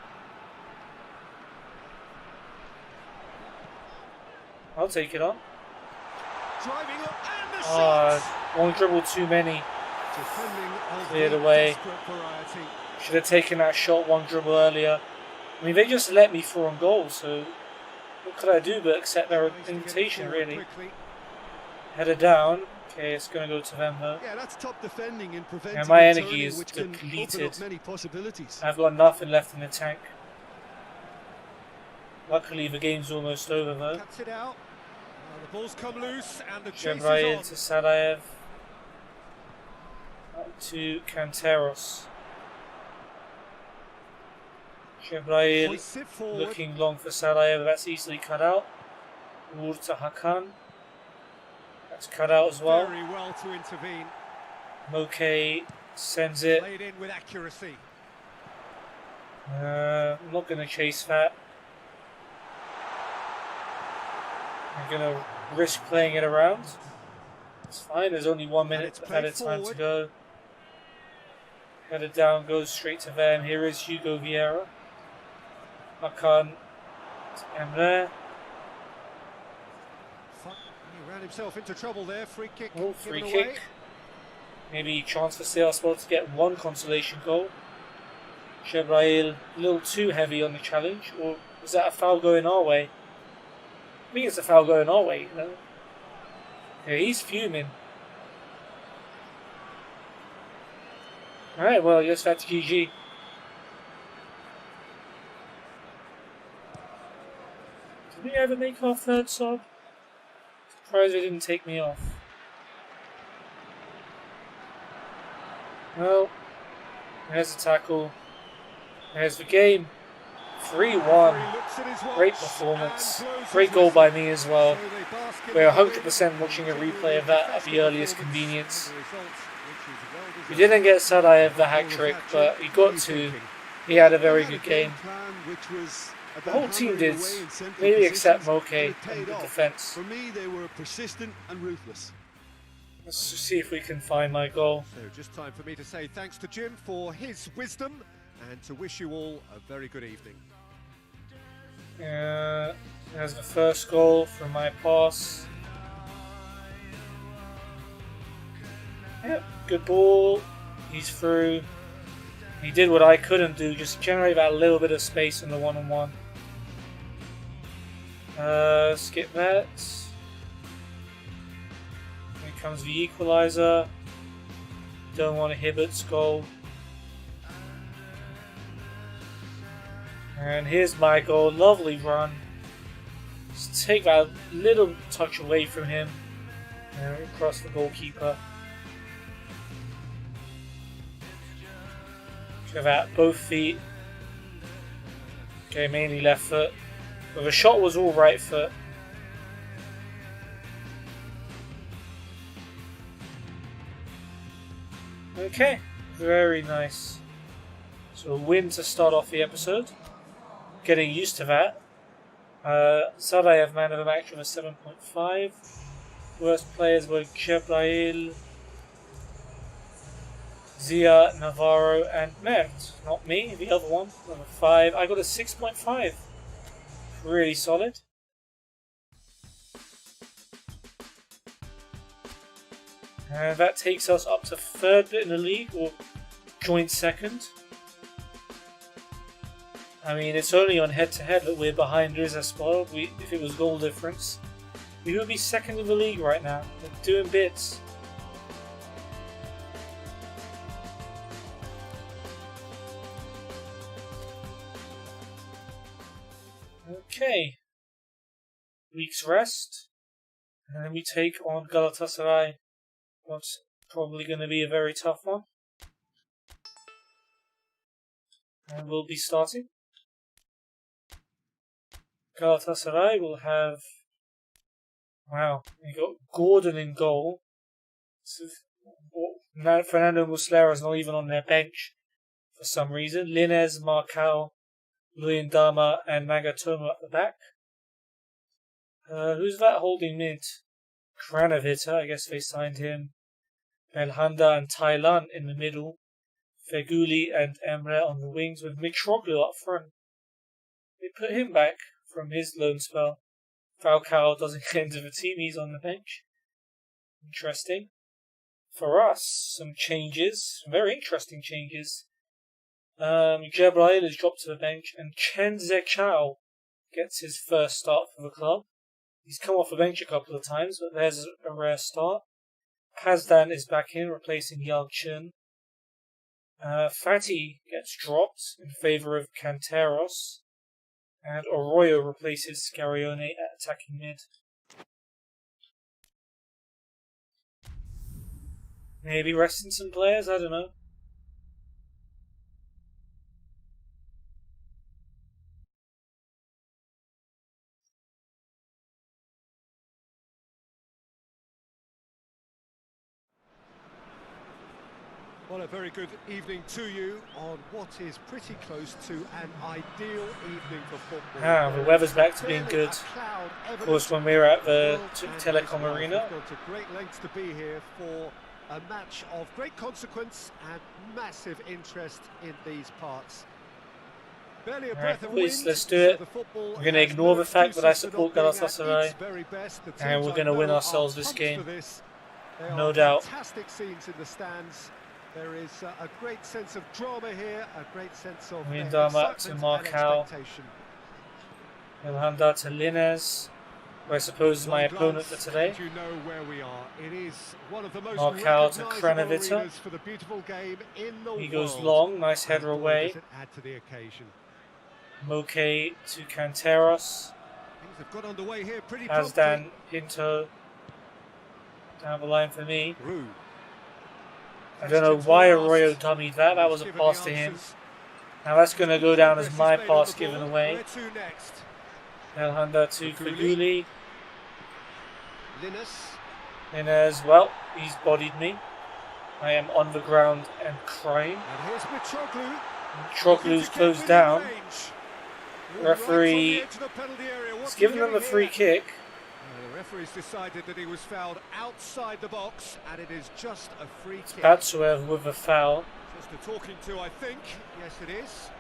I'll take it on. Driving up and the shot. One dribble too many. Defending of Cleared the away. desperate variety. Should have taken that shot one dribble earlier. I mean, they just let me through on goal, so what could I do but accept their Tries to get it invitation, forward really? quickly. Header down. Okay, it's going to go to them though. Yeah, that's top defending in preventing Yeah, my a energy turning, is which can open depleted. up many possibilities. I've got nothing left in the tank. Luckily, the game's almost over though. Cuts it out. The ball's come loose and the chase Jebrail is to on. Sadaev. Up to Kanteros. Jebrail Hoists it forward. looking long for Sadaev. That's easily cut out. Uğur to Hakan. That's cut out as well. Very well to intervene. Moke sends it. Played in with accuracy. I'm not going to chase that. I'm going to risk playing it around. It's fine, there's only 1 minute it's of played added time to forward. go. Headed down, goes straight to them. Here is Hugo Vieira. Hakan to Emre. He ran himself into trouble there. Free kick. Oh, free given away. kick. Maybe chance for Sivasspor to get one consolation goal. Jebrail a little too heavy on the challenge, or was that a foul going our way? I think it's a foul going our way, you know. Yeah, he's fuming. Alright, well, I guess that's GG. Did we ever make our third sub? Surprised they didn't take me off. Well, there's the tackle. There's the game. 3-1. Great performance. Great goal by me as well. We're 100% watching a replay of that at the earliest convenience. We didn't get Sadaev the hat-trick, but he got to. He had a very good game. The whole team did, maybe except Moke and the defence. For me, they were persistent and ruthless. Let's just see if we can find my goal. So just time for me to say thanks to Jim for his wisdom and to wish you all a very good evening. There's the first goal from my pass. Yep, good ball. He's through. He did what I couldn't do, just generate that little bit of space in the one-on-one. Skip that. Here comes the equaliser. Don't want to Hibbert's goal. And here's my goal. Lovely run. Just take that little touch away from him. And across the goalkeeper. Should have at both feet. Okay, mainly left foot. But the shot was all right foot. Okay, very nice. So a win to start off the episode. Getting used to that. Sadaev man of the match with a 7.5. Worst players were Jebrail, Zia, Navarro, and Mert. Not me, the other one. Number 5. I got a 6.5. Really solid. And that takes us up to third in the league, or joint second. I mean, it's only on head-to-head that we're behind Rizespor. If it was goal difference, we would be second in the league right now. We're doing bits. Okay. Week's rest. And then we take on Galatasaray. What's probably going to be a very tough one. And we'll be starting. Galatasaray will have... Wow, we got Gordon in goal. So, Fernando Muslera is not even on their bench for some reason. Linez, Marcal, Luyendama and Nagatomo at the back. Who's that holding mid? Kranovita, I guess they signed him. Belhanda and Thailand in the middle. Feguli and Emre on the wings with Mitroglou up front. They put him back from his loan spell. Falcao doesn't get into the team, he's on the bench. Interesting. For us, some changes, some very interesting changes. Jabrail is dropped to the bench and Chen Zechao gets his first start for the club. He's come off the bench a couple of times, but there's a rare start. Pazdan is back in, replacing Yalchin. Fati gets dropped in favour of Canteros. And Arroyo replaces Scarione at attacking mid. Maybe resting some players, I don't know. Well, a very good evening to you on what is pretty close to an ideal evening for football. The weather's back to being good. Of course, when we were at the Telecom Arena. We've gone to great lengths to be here for a match of great consequence and massive interest in these parts. Barely a breath of wind, let's do it. We're going to ignore the fact that I support Galatasaray, and we're going to win ourselves this game. No doubt. Fantastic scenes in the stands. There is a great sense of drama here, a great sense of Luyendama to Marcal. Belhanda to Linez, who I suppose is my opponent for today. You know where we are. It is one of the most Marcal to Kranovita. for the beautiful game in the He goes world. long, nice header away. Add to the occasion. Moke to Canteros. Things have got underway here pretty Pazdan, Pinto. Down the line for me. Rude. I don't know why Arroyo dummied that. That was a pass to him. Now that's going to go down as my pass given away. Belhanda to Feguli. Linez, well, he's bodied me. I am on the ground and crying. And here's Mitroglou. Mitroglou's closed down. Referee has given them a free kick. The referee's decided that he was fouled outside the box, and it is just a free kick. Batsuev with a foul. Just a talking to, I think. Yes, it is.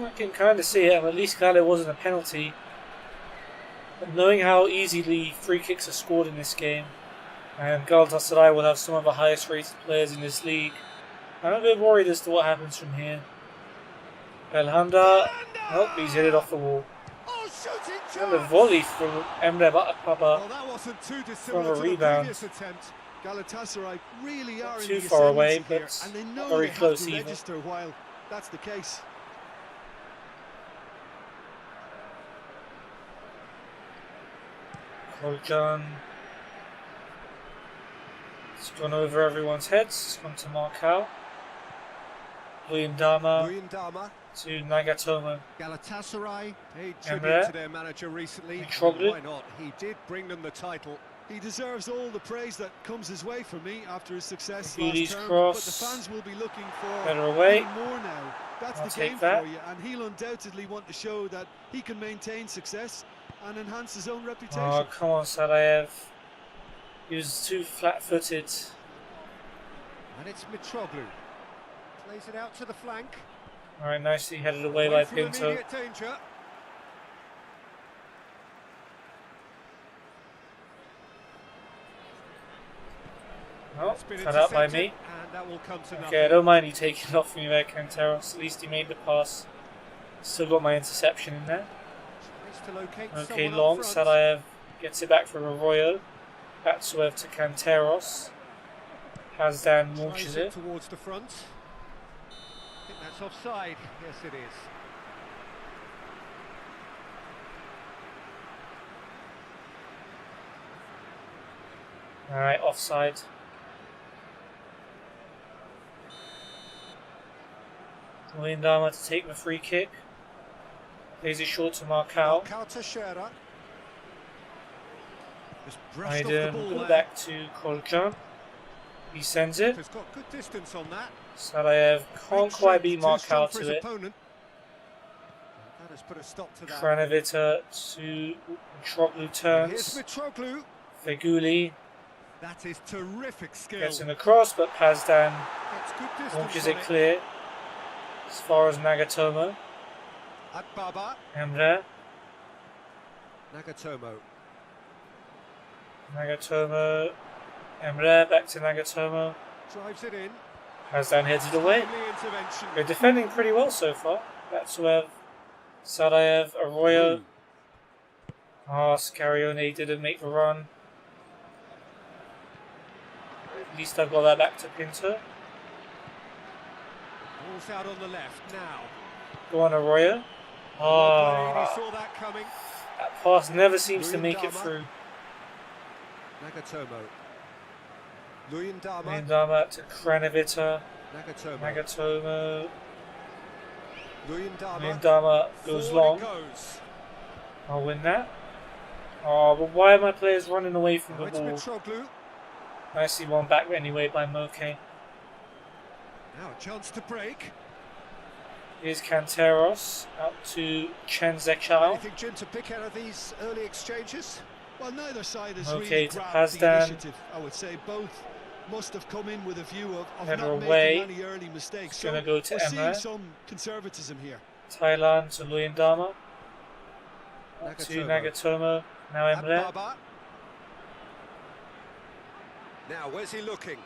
I can kind of see it. I'm at least glad it wasn't a penalty. But knowing how easily free kicks are scored in this game, and Galatasaray will have some of the highest rated players in this league, I'm a bit worried as to what happens from here. Belhanda, oh, he's hit it off the wall. And the volley from Emre Papa from a rebound. Galatasaray really are Too far away, but and they know very they close have to even. register while that's the case. Koljan. It's gone over everyone's heads. It's gone to Marcal. Luyendama to Nagatomo. Galatasaray paid Emre. tribute to their manager recently. Mitroglou. Why not? He did bring them the title. He deserves all the praise that comes his way from me after his success Beauty's last term. cross. But the fans will be looking for Better away. even more now. That's I'll the take game that. for you, and he'll undoubtedly want to show that he can maintain success and enhance his own reputation. Oh, come on, Sarajev. He was too flat-footed. And it's Mitroglou. Plays it out to the flank. Alright, nicely headed away by From Pinto. immediate danger. Oh, It's been cut out by intercepted, me. and that will come to Okay, I nothing. don't mind you taking it off me there, Canteros. At least he made the pass. Still got my interception in there. Tries to locate Okay, someone long. up front. Sadaev gets it back for Arroyo. Batsuev to Canteros. Hazdan launches Tries it. towards the front. I think that's offside. Yes, it is. Alright, offside. Luyendama to take the free kick. Plays it short to Marcao. Marcao Teixeira. Just brushed off the Aydin ball go there. back to Kolcan. He sends it. He's got good distance on that. Sadaev can't Great quite beat strength, too strong Marcao for his to it. opponent. That has put a stop to that. Kranovita to Mitroglou Here's turns. Mitroglou. Feguli That is terrific skill. gets in the cross, but Pazdan Gets good distance launches on it clear. As far as Nagatomo. Akbaba. Emre. Nagatomo. Nagatomo. Emre back to Nagatomo. Drives it in. Pazdan heads it away. Timely intervention. They're defending pretty well so far. Batsuev, Sadaev, Arroyo. Scarione didn't make the run. At least I've got that back to Pinto. Ball's out on the left now. Go on, Arroyo. Well played, he saw that coming. That pass never seems to make it Luyendama. through. Nagatomo. Luyendama. Luyendama to Kranovita. Nagatomo. Nagatomo. Luyendama. Luyendama goes Forward long. it goes. I'll win that. Oh, but why are my players running away from Now the it's ball? Mitroglou. Nicely one back anyway by Moke. Now a chance to break. Here's Canteros out to Chen Zechao. Anything, Jim, to pick out of these early exchanges? Well, neither side has Okay, really to grabbed the Pazdan. initiative. I would say both must have come in with a view of Header not away. making any early mistakes. It's gonna go to we're seeing Emre. some conservatism here. Thailand to Luyendama. Out to Nagatomo. Now Emre. Akbaba. Now, where's he looking?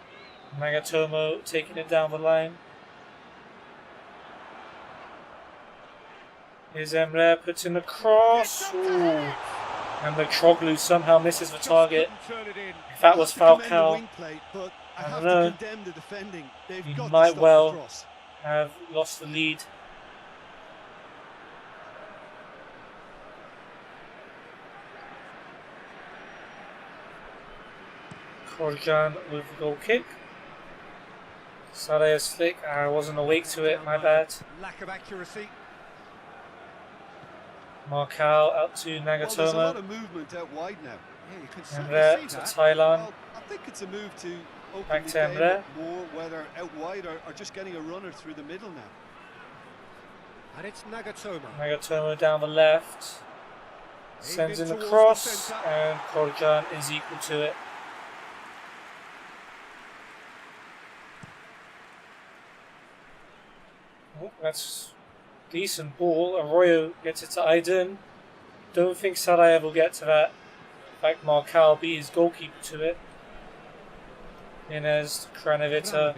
Nagatomo taking it down the line. Here's Emre, puts in the cross. Ooh. And Mitroglou somehow misses the target. Couldn't turn it in. If that was Have to commend the Falcao, wing play, but I I have don't know. to condemn the defending. They've He got might to stop well. the cross. have lost the lead. Korjan with the goal kick. Sadaev's flick. I wasn't awake to it, my bad. Lack of accuracy. Marcao out to Well, there's a lot Nagatomo. of movement out wide now. Yeah, you can And certainly there see to that. Thailand. Well, I think it's a move to open Back the to game Emre. up more, whether out wide or just getting a runner through the middle now. And it's Nagatomo. Nagatomo down the left. Sends in the towards cross, the centre. and Korjan is equal to it. Oh, that's decent ball. Arroyo gets it to Aydin. Don't think Sadaev will get to that. In fact, Marcao beat his goalkeeper to it. Inez to Kranovita.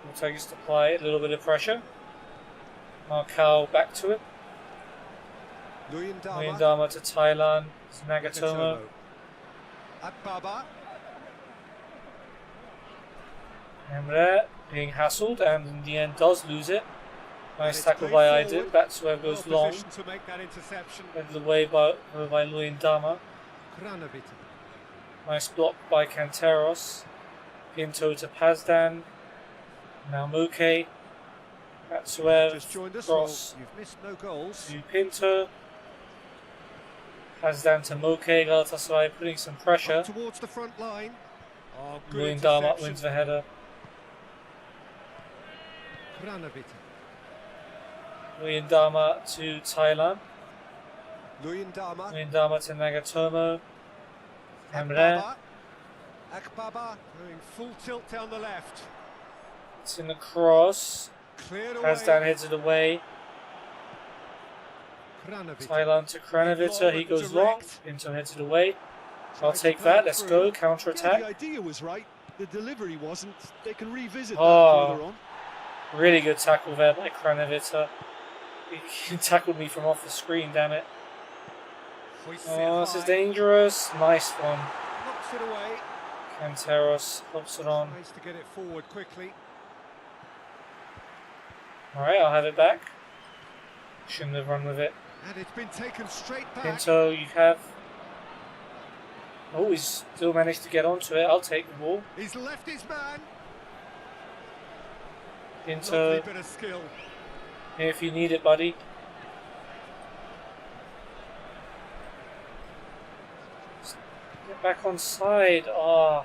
Looks like he's to apply a little bit of pressure. Marcao back to it. Luyendama. Luyendama to Thailand. It's Nagatomo. Akbaba. Emre being hassled and in the end does lose it. Nice it's tackle played by Aydin. forward. That's where it goes Well long. positioned to make that interception. Headed away by Luyendama. Kranovita. Nice block by Canteros. Pinto to Pazdan. Now Muke. Batsuev. Just joined us. Well, Cross you've missed no goals. to Pinto. Pazdan to Muke. Galatasaray putting some pressure. Up towards the front line. Oh, good Luyendama interception. wins the header. Kranovita. Luyendama to Thailand. Luyendama. Luyendama to Nagatomo. Emre. Akbaba. Akbaba going full tilt down the left. It's in the cross. Cleared away. Hasdan heads it away. Thailand to Kranovita. He goes long. Pinto heads it away. I'll take that. Let's go. Counter attack. The idea was right. The delivery wasn't. They can revisit that further on. Really good tackle there by Kranovita. He tackled me from off the screen, damn it. Oh, this is dangerous. Nice one. Knocks it away. Canteros pops it on. Nice to get it forward quickly. Alright, I'll have it back. Shouldn't have run with it. And it's been taken straight back. Pinto, you have... Oh, he's still managed to get onto it. I'll take the ball. He's left his man. Pinto, Lovely bit of skill. here if you need it, buddy. Get back on side. A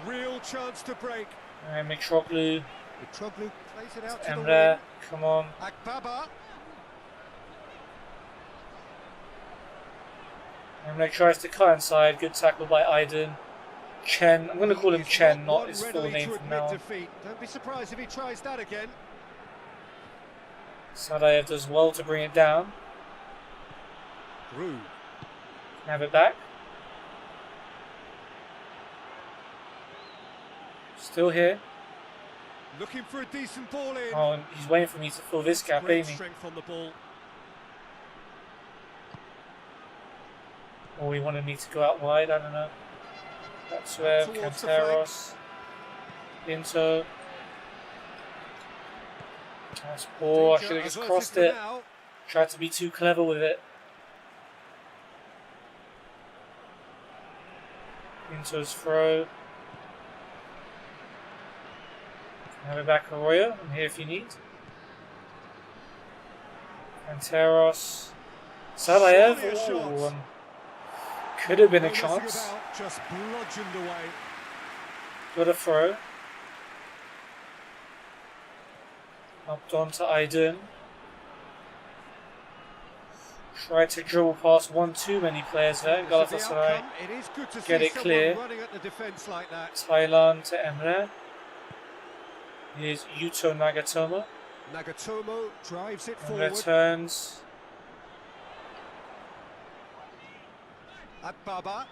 real chance to break. Alright, Mitroglou. Mitroglou plays it out to the Emre, wing. come on. Akbaba. Emre tries to cut inside. Good tackle by Aydin. Chen. I'm going to call him Chen, not his full name from now on. Defeat. Don't be surprised if he tries that again. Sadayev does well to bring it down. Rue. Have it back. Still here. Looking for a decent ball in. Oh, and he's waiting for me to fill this gap, Great ain't he? strength on the ball. Or he wanted me to go out wide, I don't know. That's where Towards the Canteros. Pinto. That's poor. I should have just Danger crossed averted it. for now. Tried to be too clever with it. Pinto's throw. Have it back, Arroyo. I'm here if you need. Canteros. Sadayev. Surely a shot. Ooh, could have been a No messing chance. about, just bludgeoned away. Got a throw. Up on to Aydin. Tried to dribble past one too many players there. This is the Galatasaray. outcome. It is good to Get see it someone clear. running at the defence like that. Thailand to Emre. Here's Yuto Nagatomo. Nagatomo drives it Emre forward. turns. Akbaba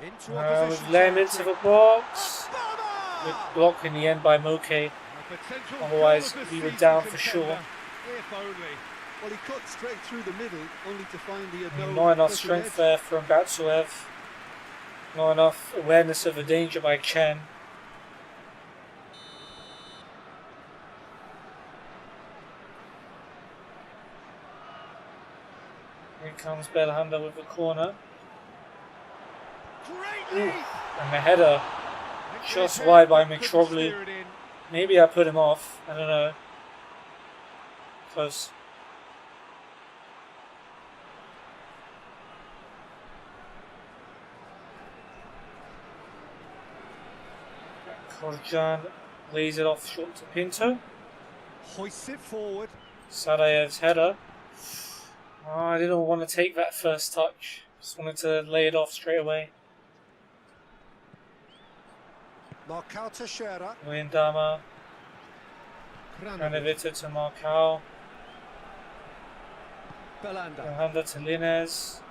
into We've opposition let him into the box. Akbaba! Good block in the end by Moke. A potential Otherwise, goal of the we were season down for contender. sure. If only. Well, he cut straight through the middle, only to find he had no Not enough crooked strength edge. there from Batsuev. Not enough awareness of the danger by Chen. Here comes Belhanda with the corner. Great lead! And the header. Just wide by Mitroglou. Steer it in. Maybe I put him off. I don't know. Close. Korjan lays it off short to Pinto. Hoists it forward. Sadayev's header. Oh, I didn't want to take that first touch. Just wanted to lay it off straight away. Marcao Teixeira. Windama. Kranovita to Marcao. Belanda. Belhanda to Linez.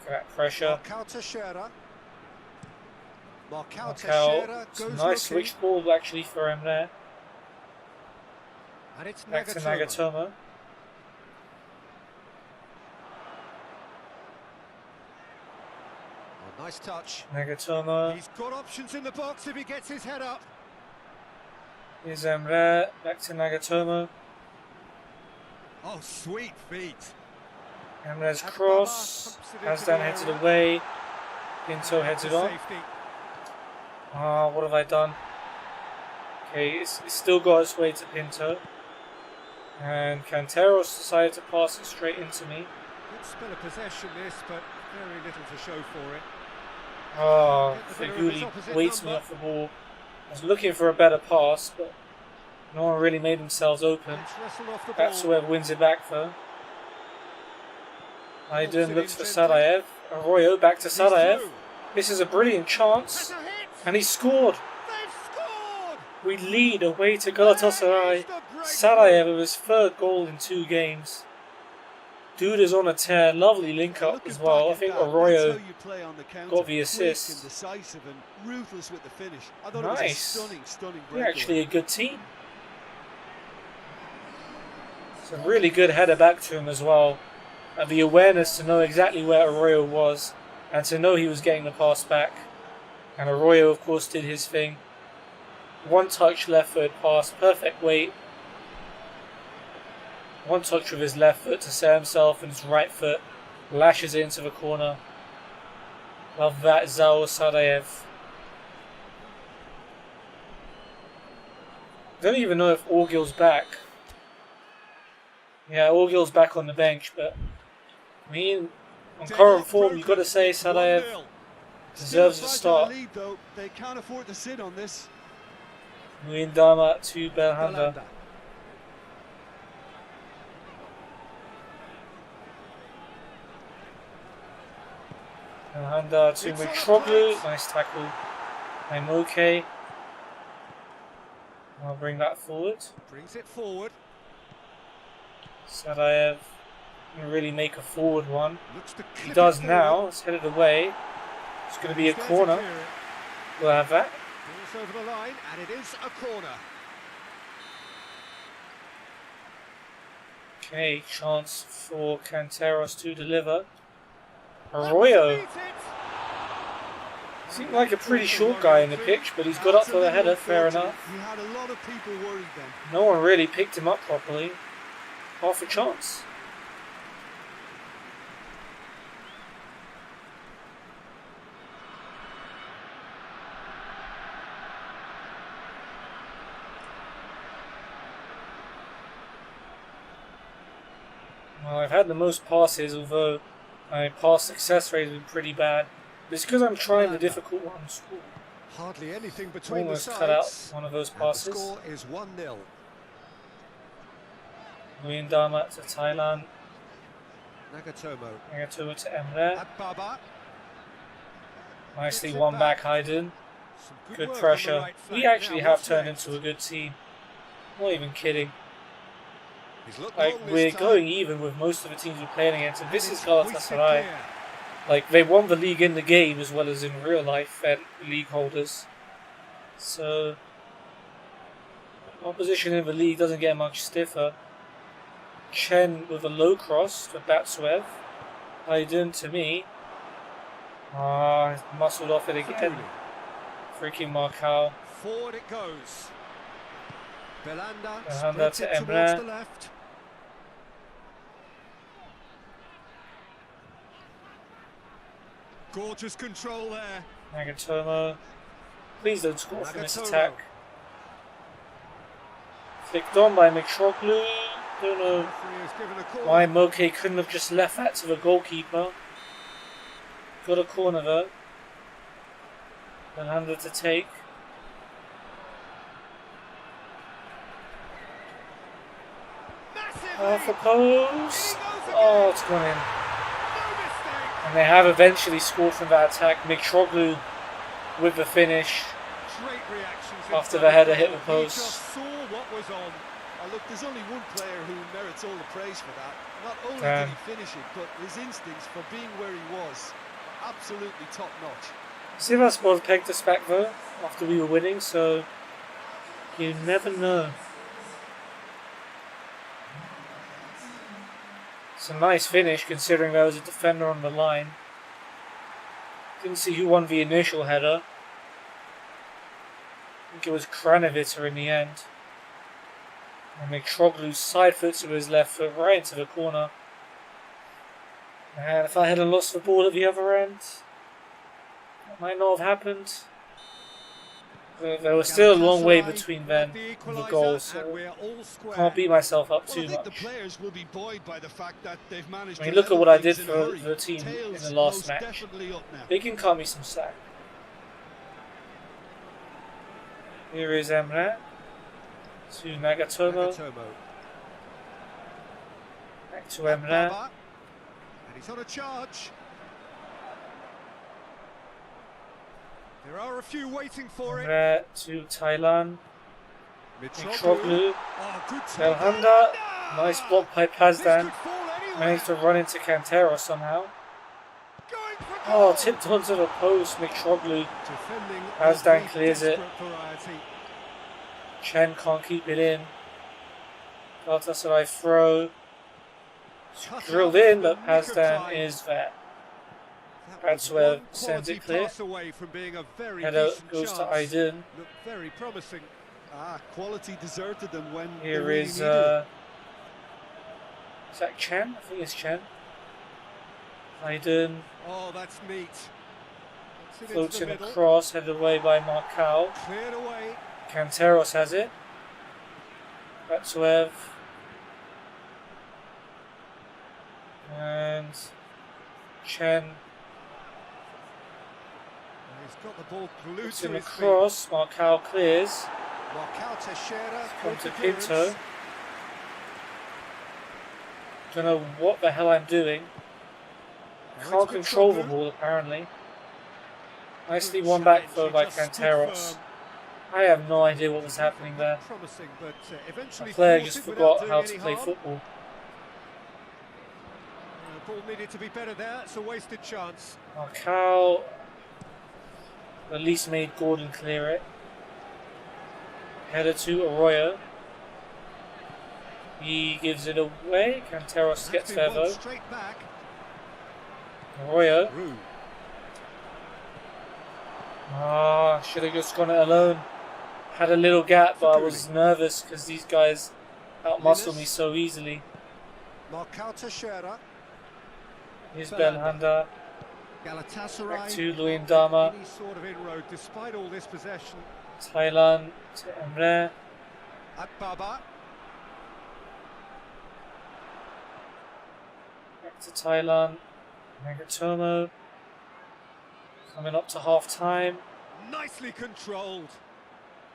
That pressure. Marcao Teixeira. Marcao Marcao. Teixeira It's a goes nice looking. switch ball actually for him there. And it's Back to Nagatomo. Nagatomo. Oh, nice touch. Nagatomo. He's got options in the box if he gets his head up. Here's Emre. Back to Nagatomo. Oh, sweet feet. Emre's Akbaba cross. pumps it into Hasdan the heads it area. away. Pinto heads it on. Safety. Ah, what have I done? Okay, it's still got its way to Pinto. And Canteros decided to pass it straight into me. Good spell of possession this, but very little to show for it. Oh, Get the better of his Feguli opposite waits me number. off the ball. I was looking for a better pass, but no one really made themselves open. It's wrestled off the ball. That's whoever wins it back though. Aydin it looks for in gently. Sadayev. Arroyo back to He's Sadayev. through. This is a brilliant chance. And he scored. They've scored! We lead away to Galatasaray. Sarajevo with his third goal in 2 games. Dude is on a tear. Lovely link up as well. I think Arroyo got the assist. Decisive and ruthless with the finish. I thought Nice. it was a stunning They're breakaway. actually a good team. It's a really good header back to him as well. And the awareness to know exactly where Arroyo was and to know he was getting the pass back. And Arroyo, of course, did his thing. One touch left foot pass, perfect weight. One touch with his left foot to set himself, and his right foot lashes it into the corner. Love that, Zao Sarajev. Don't even know if Orgil's back. Yeah, Orgil's back on the bench, but I mean, on current form, you've got to say Sarajev deserves a start. Lead, though. They can't afford to sit on this. Muindama to Belhanda. Belhanda to Mitroglou. Nice tackle. I'm okay. I'll bring that forward. Brings it forward. Sarajev can really make a forward one. Looks to He clip does it now. forward. Let's head it away. It's going to be a He's there to corner. clear it. We'll have that. Balls over the line, and it is a corner. Okay, chance for Canteros to deliver. Arroyo. Seemed like a pretty short guy in the pitch, but he's got up for the header, fair enough. He had a lot of people worried then. No one really picked him up properly. Half a chance. Well, I've had the most passes, although my pass success rate has been pretty bad. It's because I'm trying the difficult ones. Hardly anything between Almost the cut out sides. one of those And the passes. score is 1-0. Muindama to Thailand. Nagatomo. Nagatomo to Emre. At Baba. Nicely Gets it won back. back Hayden. Some Good work on the pressure. right We flank. actually Now have what's turned next? into a good team. Not even kidding. He's looked Like, long this we're time. going even with most of the teams we're playing against. And this And is it's hoisted Galatasaray. clear. Like, they won the league in the game as well as in real life, they're league holders. So, opposition in the league doesn't get much stiffer. Chen with a low cross for Batsuev. Hayden to me. Muscled off it again. Freaking Markau. Forward it goes. Belanda Belhanda splits to it Emre. towards the left. Gorgeous control there. Nagatomo. Please don't score from this Nagatomo. attack. Flicked on by Mitroglou. Don't know Referee has given a corner. why Moke couldn't have just left that to the goalkeeper. Got a corner though. Belhanda to take. Massive Off a lead. post. He goes again. Oh, it's gone in. No mistake. And they have eventually scored from that attack. Mitroglou with the finish. Great reactions After inside the header goal. hit the He post. just saw what was on. Look, there's only one player who merits all the praise for that. Not only Damn. did he finish it, but his instincts for being where he was, absolutely top notch. Sivas both pegged us back though after we were winning, so you never know. It's a nice finish considering there was a defender on the line. Didn't see who won the initial header. I think it was Kranevitter in the end. And Mitroglu's side foot to his left foot right into the corner. And if I hadn't lost the ball at the other end, that might not have happened. But there was still a long way between then and the goal, so can't beat myself up Well, too I think much. the players will be buoyed by the fact that they've managed I mean, to look at level what I did things in a for hurry. the team in Tails the last most match. definitely up now. They can cut me some slack. Here is Emre to Nagatomo, Nagatomo. back to Emre. Baba. And he's on a charge. There are a few waiting for it. There to Thailand. Mitroglou. Oh, good Belhanda. Nice block by Pazdan. anywhere. Managed to run into Cantero somehow. Going for Oh, goal. tipped onto the post. Mitroglou. Defending Pazdan of the clears it. desperate variety. Chen can't keep it in. Galatasaray throw. Cut Drilled out in, the but nick of Pazdan time. is there. That was That's where one sends quality it clear. pass away from being a very Header decent goes to chance. Aydın. Looked very promising. Quality deserted them when they Here really is needed it. is that Chen? I think it's Chen. Aydın Oh, that's neat. Gets it floats into in the a middle. cross, headed away by Marcao. Cleared away. Canteros has it. Batsuev. And Chen He's got the ball glued puts to in a his feet. cross. Marcao clears. Marcao Teixeira, Come good to appearance. Pinto. Don't know what the hell I'm doing. Now Can't it's control the Mitroglou. ball apparently. Nicely Good won back challenge, though he by just stood Canteros. firm. I have no idea what was happening there. Promising, but eventually The player forced just it without forgot doing how any to play harm. football. The ball needed to be better there. It's a wasted chance. Marcao at least made Gordon clear it. Header to Arroyo. He gives it away. Canteros gets That's there been won though. straight back. Arroyo. Rue. Should have just gone it alone. Had a little gap, but I was nervous because these guys outmuscle me so easily. Marcao Teixeira. Here's Belhanda. Belhanda. Galatasaray. Back to Luyendama. Any sort of inroad, despite all this possession. Thailand to Emre. Akbaba. Back to Thailand. Nagatomo. Coming up to half time. Nicely controlled.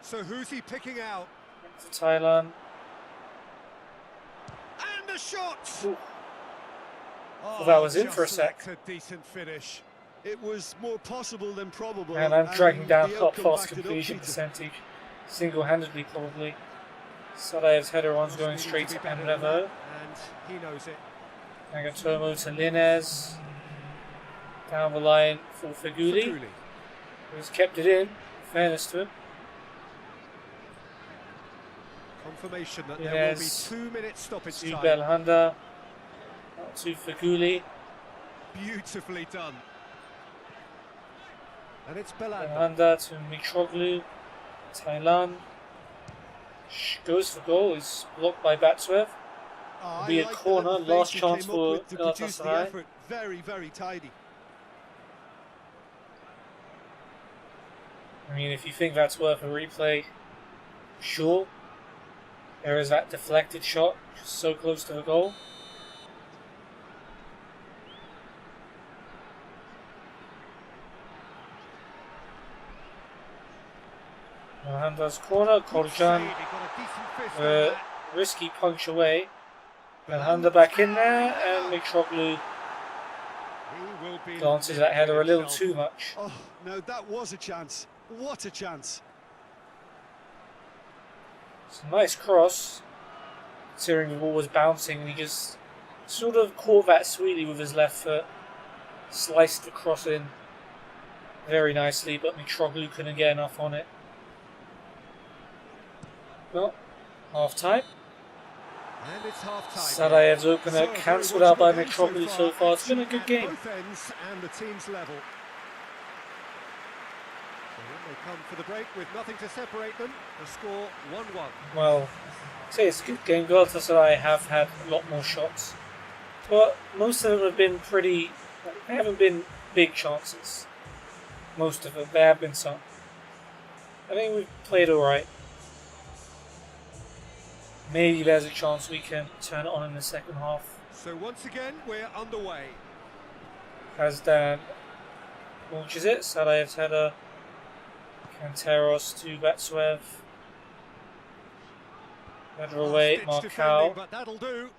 So who's he picking out? Back to Thailand. And a shot. Ooh. Oh, Well, that was in just for a sec. lacked a decent finish. It was more possible than probable. And I'm dragging down the top outcome pass backed it up, completion Peter. percentage. Single-handedly probably. Sadayev's header on's going Must straight need to be better Emre than though. that, and he knows it. Nagatomo to Linez. Down the line for Feguli. Feguli. Who's kept it in. Fairness to him. Confirmation that there will be Yes. 2 minutes stoppage To time. Belhanda. Out to Feguli. Beautifully done. And it's Belhanda. Belhanda to Mitroglou. Thailand. Goes for goal. Is blocked by Batsuev. I Be a like the corner, little last face he chance came up for with to produce the Galatasaray. effort. Very, very tidy. I mean, if you think that's worth a replay, sure. There is that deflected shot, just so close to the goal. Belhanda's corner, Good Korjan, save, he got a decent fist on that. risky punch away. Belhanda back in there, and Mitroglou He will be glances that header a little himself. too much. Oh, no, that was a chance. What a chance. It's a nice cross, considering the ball was bouncing, and he just sort of caught that sweetly with his left foot, sliced the cross in very nicely, but Mitroglou couldn't get enough on it. Well, half time. And it's half time. Sadayev's opener So, cancelled very out by much a good game Mitroglou so far. It's been a good At game. both ends and the team's level. So when they come for the break with nothing to separate them, the score 1-1. Well, I'd say it's a good game. Galatasaray have had a lot more shots, but most of them have been pretty. They haven't been big chances. Most of them. There have been some. I think we've played alright. Maybe there's a chance we can turn it on in the second half. So once again, we're underway. Kazdan launches it. Sadayev's header. Canteros to Batsuev. Header away. Last-ditch defending, Marcao. but that'll do.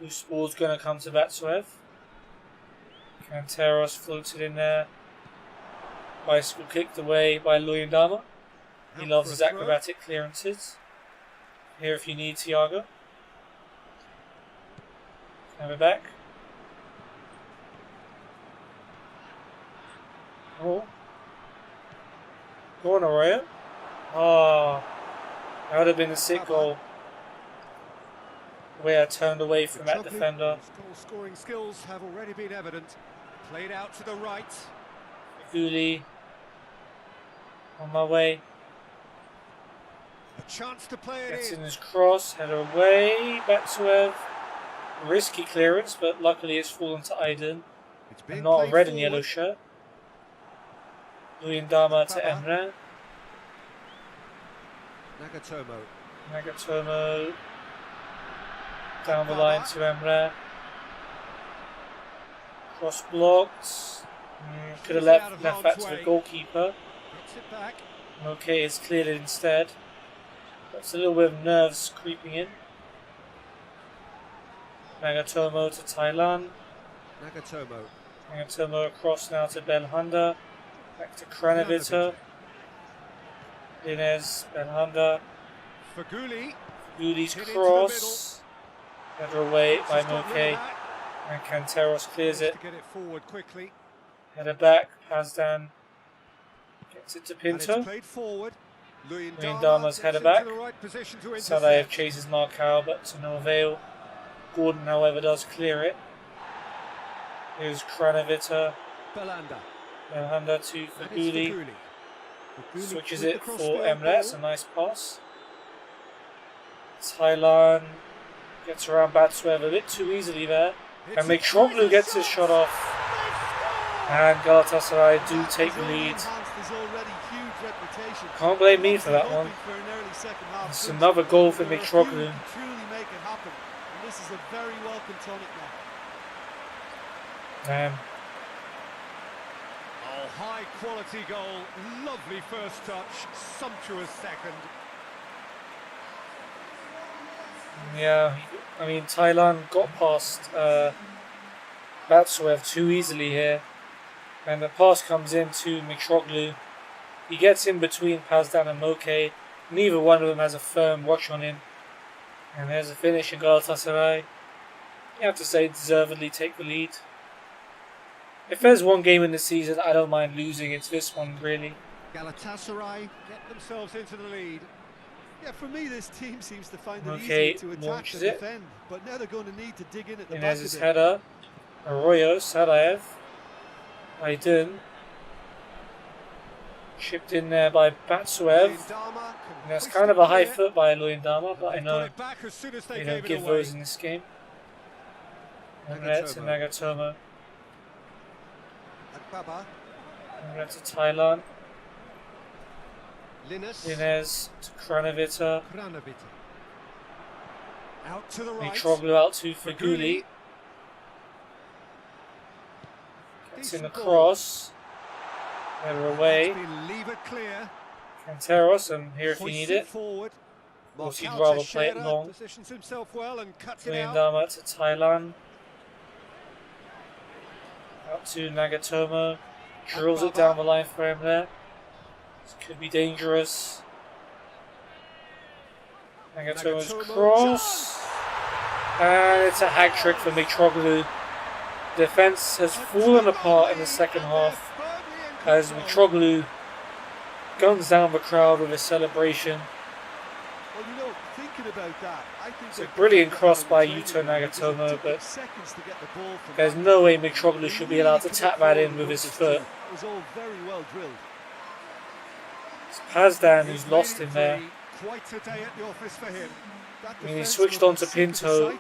Loose ball's going to come to Batsuev. Canteros floated in there. Bicycle kicked away by Luyendama. He Out loves for his a throw. acrobatic clearances. Here if you need, Thiago. Have it back. Oh. Go on, Arroyo. Oh. That would have been a sick goal. The way I turned away from that defender. His goal-scoring skills have already been evident. Played out to the right. Guli. On my way. A chance to play it Gets in. in his cross. Header away. Batsuev. Risky clearance, but luckily it's fallen to Aydin. It's been And not a played red and forward. yellow shirt. Luyendama to Emre. Nagatomo down the line to Emre. Cross blocked. Could have left that to the goalkeeper. Gets it back. Okay, it's cleared it instead. That's a little bit of nerves creeping in. Nagatomo to Thailand. Nagatomo across now to Belhanda. Back to Kranovita. Inez, Belhanda. Faguli. Guli's Hit into the cross. Header away by Just got Moke. rid of that. And Canteros clears it. To get it forward quickly. Header back. Pazdan gets it to And it's Pinto. played forward. Luyendama's header gets back. into the right position to Sadaev intercept. chases Markau, but to no avail. Gordon, however, does clear it. Here's Kranovita. Belanda. Belhanda to And it's Faguli. Faguli. Faguli Switches with it the for crossfield Emre. That's a ball. nice pass. Thailand gets around Batsuev a bit too easily there. It's And a Mitroglou final gets his shot off. And Galatasaray do take the lead. Can't blame me for that one. It's another goal for Mitroglou. Truly make it happen. And this is a very welcome tonic now. Oh, high quality goal. Lovely first touch. Sumptuous second. Yeah, I mean, Thailand got past Batsuev too easily here. And the pass comes in to Mitroglou. He gets in between Pazdan and Moke. Neither one of them has a firm watch on him. And there's a finish in Galatasaray. You have to say, deservedly take the lead. If there's one game in the season I don't mind losing, it's this one, really. Galatasaray get themselves into the lead. Yeah, for me, this team seems to find it Okay, easier to attack launches than it. defend. But now they're going to need to dig in at the back Inez's of it. header. Arroyo, Sadaev. Aydin. Chipped in there by Batsuev. Luyendama And that's can kind of a high hoist it foot by Luyendama, but I clear. Got know it back as soon as they they gave don't it give away. those in this game. Emre to Nagatomo. Akbaba. Emre to Thailand. Linus. Inez to Kranovita. Kranovita. Out to the right. Mitroglou out to Faguli. Gets in the Decent ball. cross. Header away. That's been levered clear. Canteros, and here if you Hoists need it it. forward. course you'd Marcal rather to play it Shearer, long. Positions himself well and cuts it out. Luyendama to Thailand. Out to Nagatomo. Drills it down the line for him there. This could be dangerous. Nagatomo's cross. And it's a hat trick for Mitroglou. Defence has fallen apart in the second half as Mitroglou guns down the crowd with a celebration. Well, you know, thinking about that, I think It's a brilliant cross by Yuto Nagatomo, but there's no way Mitroglou should be allowed to tap that in with his foot. It was all very well drilled. It's Pazdan who's lost him there. Quite a day at the office for him. I mean, he switched on to Pinto.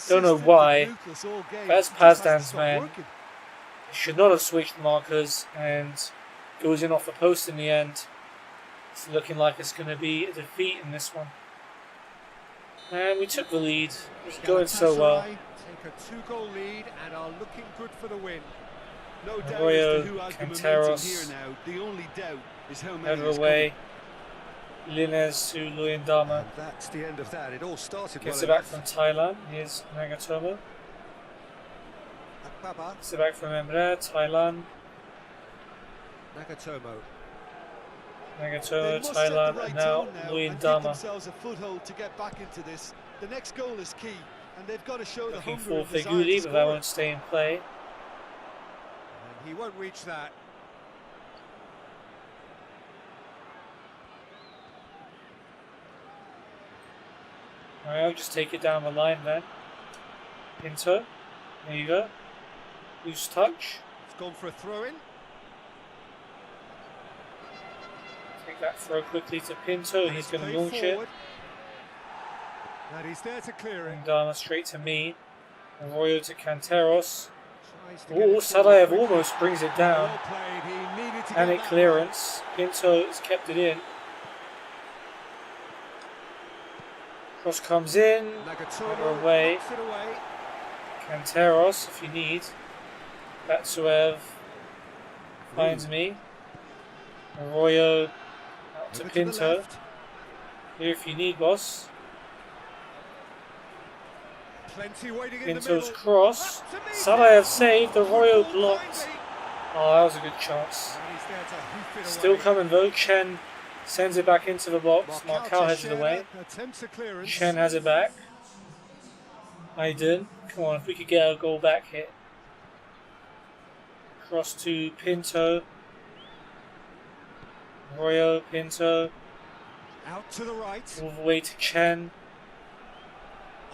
Don't know why. That's Pazdan's man. He should not have switched markers and goes in off the post in the end. It's looking like it's going to be a defeat in this one. And we took the lead. It was going so well. Take a 2-goal lead and are looking good for the win. No doubt Arroyo, as to who has the momentum Canteros. here now. The only doubt is how many Header is away. Linez to Luyendama. And that's the end of that. It all started Gets well it back enough. from Thailand. Here's Nagatomo. Akbaba. Gets it back from Emre. Thailand. Nagatomo. They must set the Thailand, right and now tone now Louis and give Ndama. themselves a foothold to get back into this. The next goal is key, and they've got to show the Looking hunger for and desire to Feguli, but that score. won't stay in play. And he won't reach that. Alright, I'll just take it down the line then. Pinto. There you go. Loose touch. It's gone for a throw-in. Take that throw quickly to Pinto. He's going to launch it. And he's there to clear it. Ndama straight to me. Arroyo to Canteros. Tries to get Oh, it forward Salaev quickly. almost brings it down. Well played. He needed to And get a that clearance. Pinto has kept it in. Cross comes in. right. Header Nagatomo away. knocks it away. Canteros, if you need. Batsuev finds me. Arroyo out to Over the Pinto. left. Here if you need, boss. Plenty waiting in the Pinto's middle. cross. Up to me. Salaev saved. Arroyo Ball blocked. finally. Oh, that was a good chance. And he's there to hoof it Still away. coming though. Chen sends it back into the box. Marcal Marcal heads it Teixeira away. attempts a clearance. Chen has it back. I did. Come on, if we could get a goal back hit. Cross to Pinto. Arroyo, Pinto. Out to the right. All the way to Chen.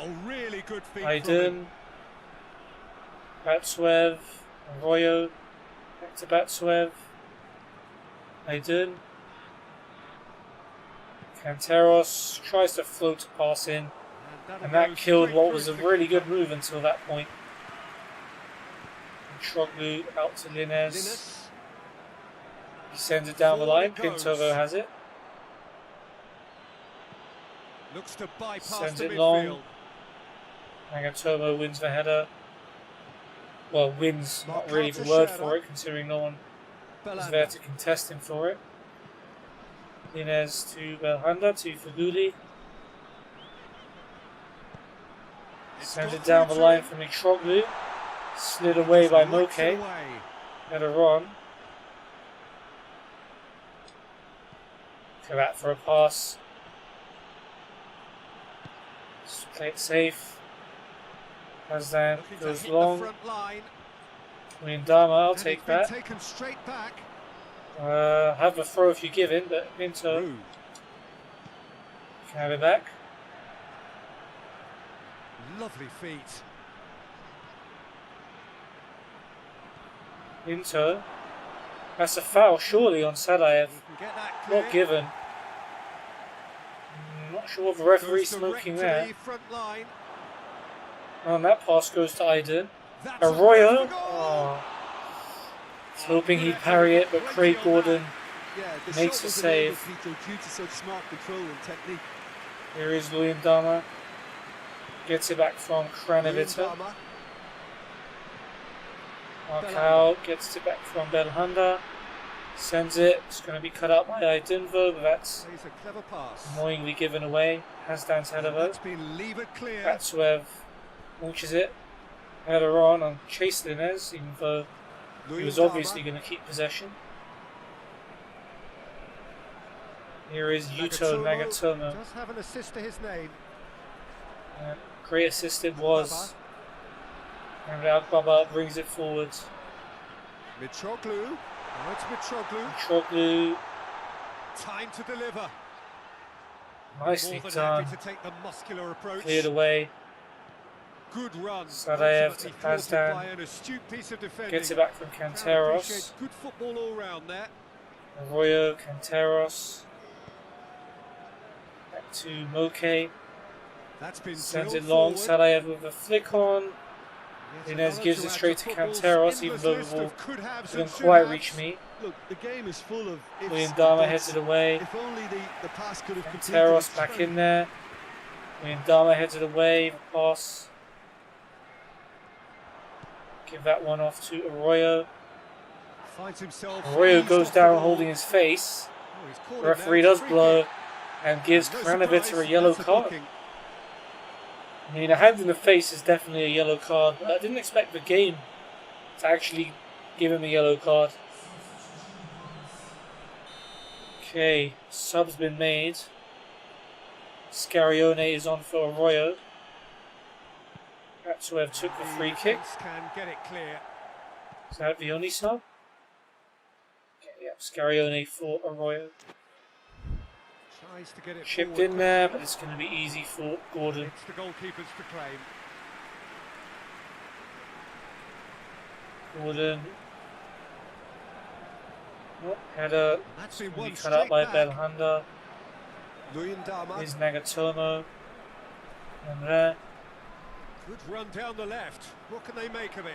Oh, really good feet I from him. did. Batsuev. Arroyo. Back to Batsuev. I did. Canteros tries to float a pass in. that'll And go that killed straight what through was a to really keeper. good move until that point. Troglu out to Linez. Linus. He sends it down the Forward line. it goes. Pinto has it. Looks to bypass Sends the it midfield. long. Nagatomo wins the header. Well, wins, not Marcal really the word Teixeira. for it, considering no one was Belhanda. there to contest him for it. Linez to Belhanda to Feguli. It's Sends gone it down the through line to from Troglu. Slid away by him. Lights Moke. it away. Header on. Go out for a pass. Just play it safe. Hazdan Looking to goes hit long. the front line. Ndama, I'll And take it's been that. taken straight back. Have the throw if you give in, but Pinto Rude. can have it back. Lovely feet. Pinto. That's a foul, surely, on Salaev. He can get that clear. Not given. Not sure what the referee's Goes direct smoking to there. the front line. And that pass goes to Aydin. That's a Arroyo. perfect goal. Oh. Was hoping he'd parry it, but Craig Gordon Yeah, the makes shot a was save. enabled, Vito, due to such smart control and technique. Here is Louis Ndama. Gets it back from Kranevitter. Ndama. Marcal gets it back from Belhanda. Sends it. It's going to be cut out by Aydinvo, but that's Plays a clever pass. annoyingly given away. Hasdan's header though. That's been levered clear. Batsuev launches it. Header on Chase Linez, even though he was obviously going to keep possession. Here is Yuto Nagatomo. Does have an assist to his name. Great assist it was. And Agbaba brings it forward. Mitroglou. Now it's Mitroglou. Troglu, Time to deliver. nicely More than done. happy to take the muscular approach. Cleared away. Good run. Salaev Ultimately to thwarted Hazdan. by an astute piece of defending. Gets it back from Can Canteros. appreciate good football all round there. Arroyo, Canteros. Back to Moke. That's been Sends drilled it long. forward. Salaev with a flick on. Yet Inez another gives to it add straight to football's Canteros, even endless though the list ball of could-haves didn't and quite should-haves. reach me. Look, the game is full of ifs Louis and Ndama buts. heads it away. If only the pass could have completed Canteros its back journey. in there. Louis Ndama heads it away. The pass. Give that one off to Arroyo. Finds himself Arroyo eased goes off the down ball. holding his face. Oh, he's called The it referee now. does It's a free blow kick. and gives No Kranevitter surprise, a yellow that's card. booking. I mean, a hand in the face is definitely a yellow card, but I didn't expect the game to actually give him a yellow card. Okay, sub's been made. Scarione is on for Arroyo. Batsuev took the free kick. Can get it clear. Is that the only sub? Okay, yeah, Scarione for Arroyo. Tries to get it Chipped forward in there, but it's going to be easy for Gordon. It's the goalkeepers to claim. Gordon. Oh, header. That's It's been going to one be cut out by straight back. Belhanda. Here's Nagatomo. Emre. Good run down the left. What can they make of it?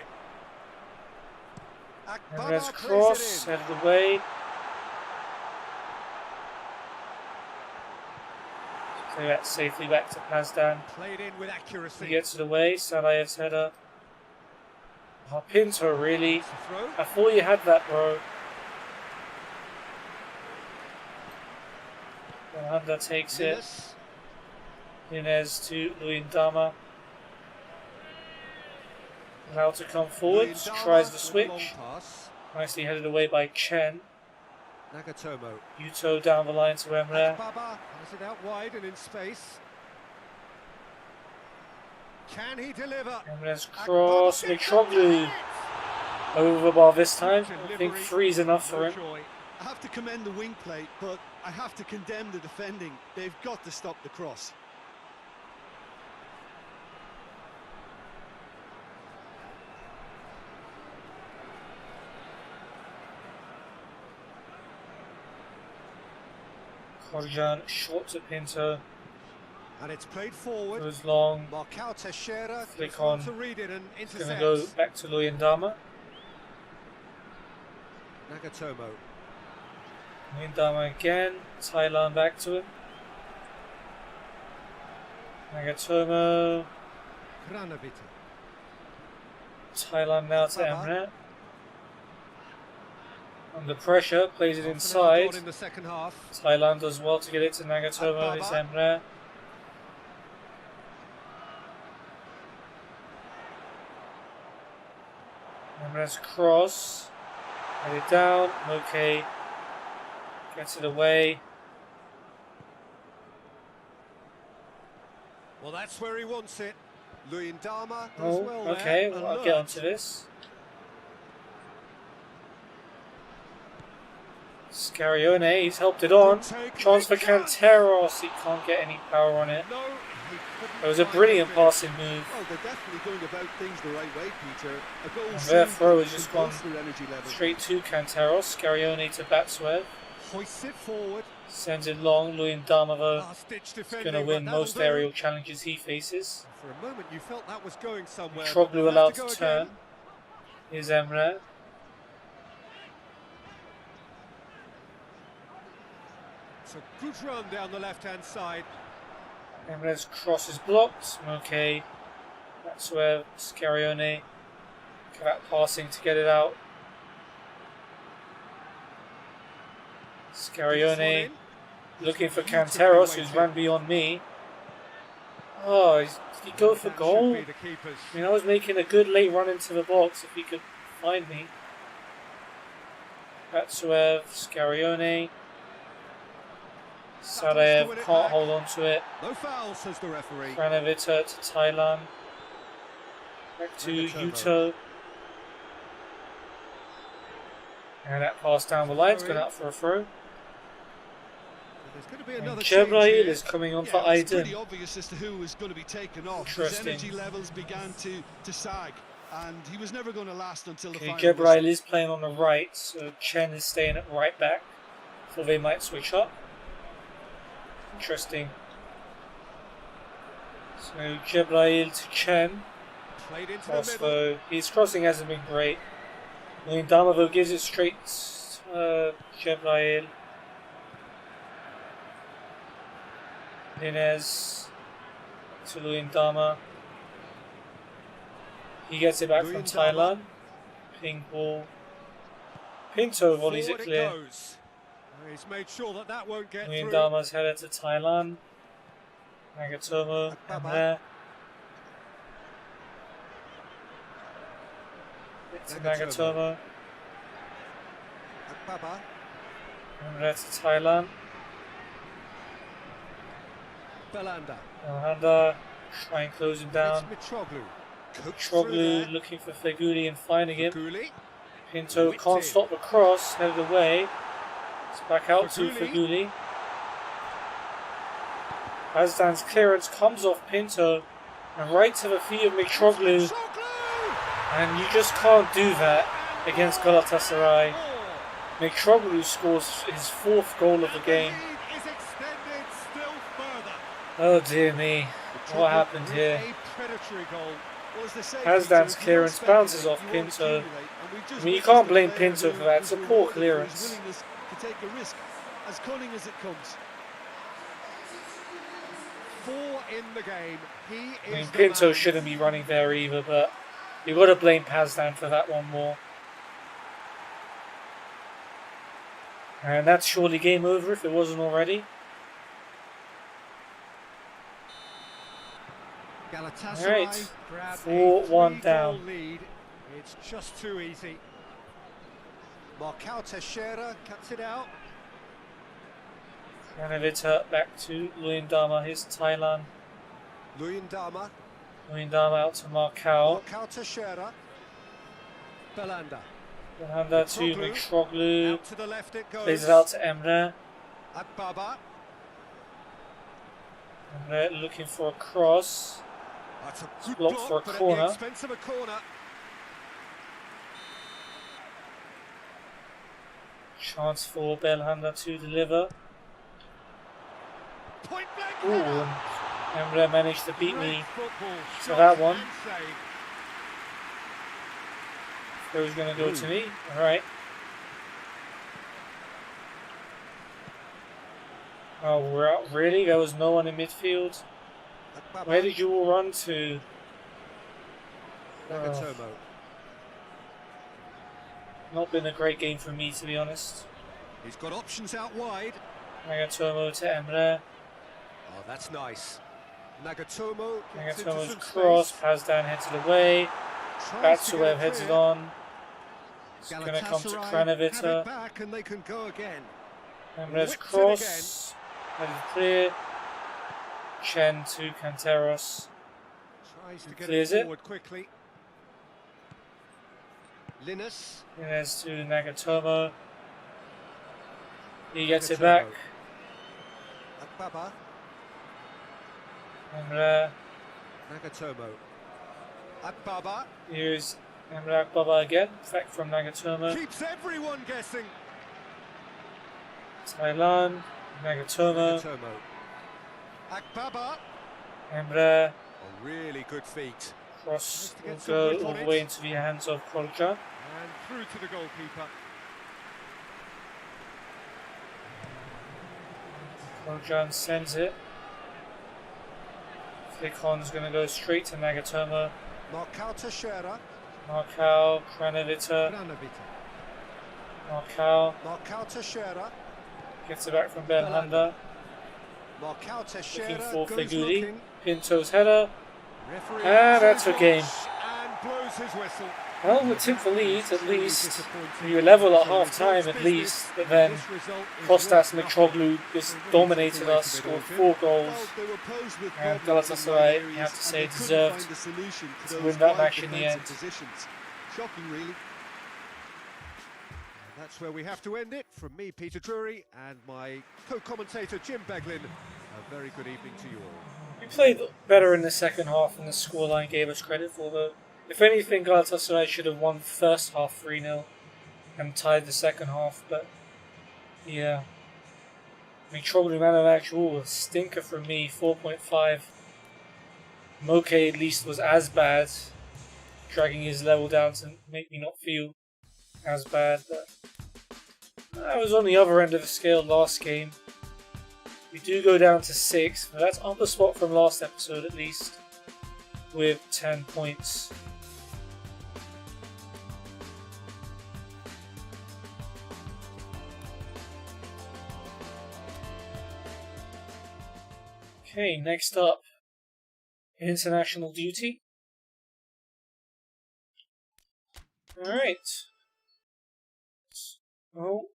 Emre's Akbaba cross, plays it headed away. Clear that safely back to Pazdan. in. Played in with accuracy. He gets it away. Salayev's header. Oh, Pinto, really? It's a throw. I thought you had that, bro. Belhanda takes it. Yunus. Nunez to Luyendama. Allowed to come forwards. Luyendama Tries the with a switch. long pass. Nicely headed away by Chen. Nagatomo. Yuto down the line to Emre. Akbaba has it out wide and in space. Can he deliver? Emre's cross. Mitroglou over the bar this time. I think three's enough for him. I have to commend the wing play, but I have to condemn the defending. They've got to stop the cross. Korjan short to Pinto. And it's played forward. Goes long. Marcao Teixeira Flick just wants on. to read it and It's intercept. going to go back to Luyendama. Nagatomo. Luyendama again. Thailand back to him. Nagatomo. Granovita. Thailand now to Baba. Emre. Under pressure, plays it Half an hour inside. gone in the second half. Thailand does well to get it to Nagatomo. It's Baba. Emre. Emre's cross. Get it down. Okay. Gets it away. Well, that's where he wants it. Luyendama does Oh, well okay. there. Well, I'll get onto this. Scarione, he's helped it on. Chance for Canteros. He can't get any power on it. No, he couldn't It was a find brilliant it. passing move. Well, they're definitely going about things the right way, Peter. A goal And their soon throw has just can gone boost their energy level. straight to Canteros. Scarione to Batsuev. Hoists it forward. Sends it long. Luyendama though Last-ditch is defending. going to win but that'll most do. aerial challenges he faces. For a moment, you felt that was going somewhere. Mitroglou They'll have allowed go to turn. again. Here's Emre. It's a good run down the left-hand side. Emre's cross is blocked. Okay. That's where Scarione got that passing to get it out. This Scarione one in. looking for Beautifully Canteros, who's weighted. ran beyond me. Oh, did he go for That goal? should be the keepers. I mean, I was making a good late run into the box if he could find me. Batsuev, Scarione. Sarajev win it can't back. hold on to it. No foul, says the referee. Granovita to Thailand. Back to Nagatomo. Yuto. And that pass down the line. It's gone out for a throw. There's going to be And another change Jebrail here. is coming on Yeah, for it's pretty Aydin. obvious as to who was going to be taken off. His Interesting. energy levels began to sag, and he was never going to last until the Okay, final Jebrail whistle. is playing on the right, so Chen is staying at right back. So they might switch up. Interesting. So Jebrail to Chen. Played into the Cross middle. though. His crossing hasn't been great. Luyendama though gives it straight to Jebrail. Nunez to Luyendama. He gets it back from Luyendama. Thailand. Ping ball. Pinto volleys it Forward clear. goes. He's made sure that that won't get through. Luyendama's headed to Thailand. Nagatomo, Akbaba. Emre. It's Nagatomo. Nagatomo. Akbaba. And that's Thailand. Belanda. Belhanda try and close him down. Mitroglou looking for Feghouli and finding him. Pinto can't stop the cross, headed away. It's back out to Feghouli. Hazdan's clearance comes off Pinto and right to the feet of Mitroglou. And you just can't do that against Galatasaray. Mitroglou scores his 4th goal of the game. Oh dear me, what happened here? Hazdan's clearance bounces off Pinto. I mean, you can't blame Pinto for that, it's a poor clearance. To take a risk, as cunning as it comes. 4 in the game. I mean, Pinto shouldn't be running there either, but you've got to blame Hazdan for that one more. And that's surely game over if it wasn't already. Alright, 4-1 down. Lead. It's just too easy. Marcao Teixeira cuts it out. Kranevita back to Luyendama, here's Thailand. Luyendama. Luyendama out to Marcao. Marcao Teixeira. Belanda. Belhanda to Mitroglou. Out to the left it goes. Plays it out to Emre. Akbaba. Emre looking for a cross. That's a good Blocked block, for a but corner. at the expense of a corner. Chance for Belhanda to deliver. Point blank. Ooh, and Emre managed to beat me to that one. So he's going to go to me. Alright. Oh, we're out. Really? There was no one in midfield? Where did you all run to? Nagatomo. Not been a great game for me, to be honest. He's got options out wide. Nagatomo to Emre. Oh, that's nice. Nagatomo. Nagatomo's cross. Hazdan heads it away. Batsuev heads it on. It's going to come to Kranevita. Back and they can go again. Emre's cross. That is clear. Chen to Canteros. Tries to get Clears it it. forward quickly. Linus. Inez to Nagatomo. He gets it back. Akbaba. Emre. Nagatomo. Akbaba. Here's Emre Akbaba again. Back from Nagatomo. Keeps everyone guessing. Thailand. Nagatomo. Nagatomo. Akbaba. Emre. A really good feat. Cross will Nice to get some go width all on the it. way into the hands of Kolja. And through to the goalkeeper. Koljan sends it. Flikon's going to go straight to Nagatomo. Marcao Teixeira. Marcao, Kranevita. Kranevita. Marcao Marcao Teixeira. gets it back from Belhanda. Marcao Teixeira Looking for goes Feghouli. looking. Pinto's header. Referee That's a game. and blows his whistle. Well, we took the lead at least. We were level at half time at least, but then Kostas Mitroglou just dominated us, scored 4 goals. And Galatasaray, you have to say, deserved to win that match in the end. Shocking, really. And that's where we have to end it. From me, Peter Drury, and my co-commentator, Jim Beglin. A very good evening to you all. We played better in the second half than the scoreline gave us credit for, though. If anything, Galatasaray should have won the first half 3-0 and tied the second half, but yeah. Mitroglou man of actual, a stinker from me, 4.5. Moke at least was as bad, dragging his level down to make me not feel as bad, but I was on the other end of the scale last game. We do go down to 6, but that's up a spot from last episode at least, with 10 points. Okay, next up, international duty. Alright. Oh,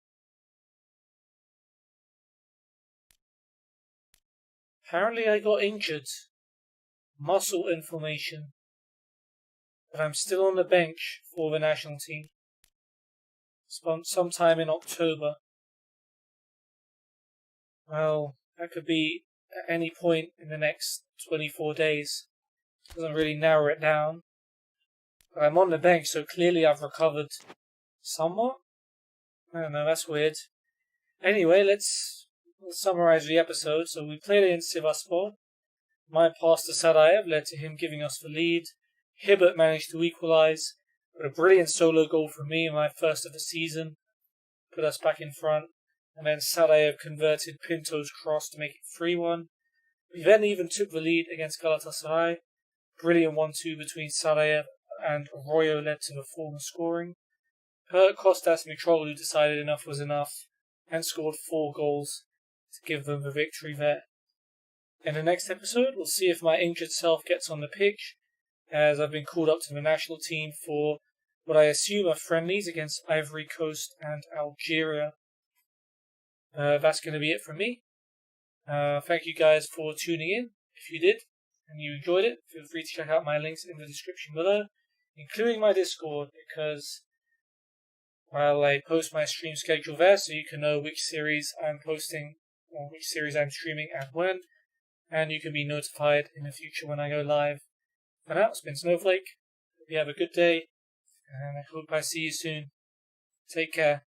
Apparently I got injured. Muscle inflammation. But I'm still on the bench for the national team. Sometime in October. Well, that could be at any point in the next 24 days. Doesn't really narrow it down. But I'm on the bench, so clearly I've recovered somewhat. I don't know, that's weird. Anyway, let's summarize the episode. So we played against Sivasspor. My pass to Sadaev led to him giving us the lead. Hibbert managed to equalise, but a brilliant solo goal from me, my first of the season, put us back in front. And then Sadaev converted Pinto's cross to make it 3-1. We then even took the lead against Galatasaray. Brilliant 1-2 between Sadaev and Arroyo led to the former scoring. Kostas Mitroglou decided enough was enough and scored 4 goals to give them the victory there. In the next episode, we'll see if my injured self gets on the pitch, as I've been called up to the national team for what I assume are friendlies against Ivory Coast and Algeria. That's going to be it from me. Thank you guys for tuning in. If you did and you enjoyed it, feel free to check out my links in the description below, including my Discord, because I post my stream schedule there so you can know which series I'm posting or which series I'm streaming and when, and you can be notified in the future when I go live. For now, it's been Snowflake. Hope you have a good day, and I hope I see you soon. Take care.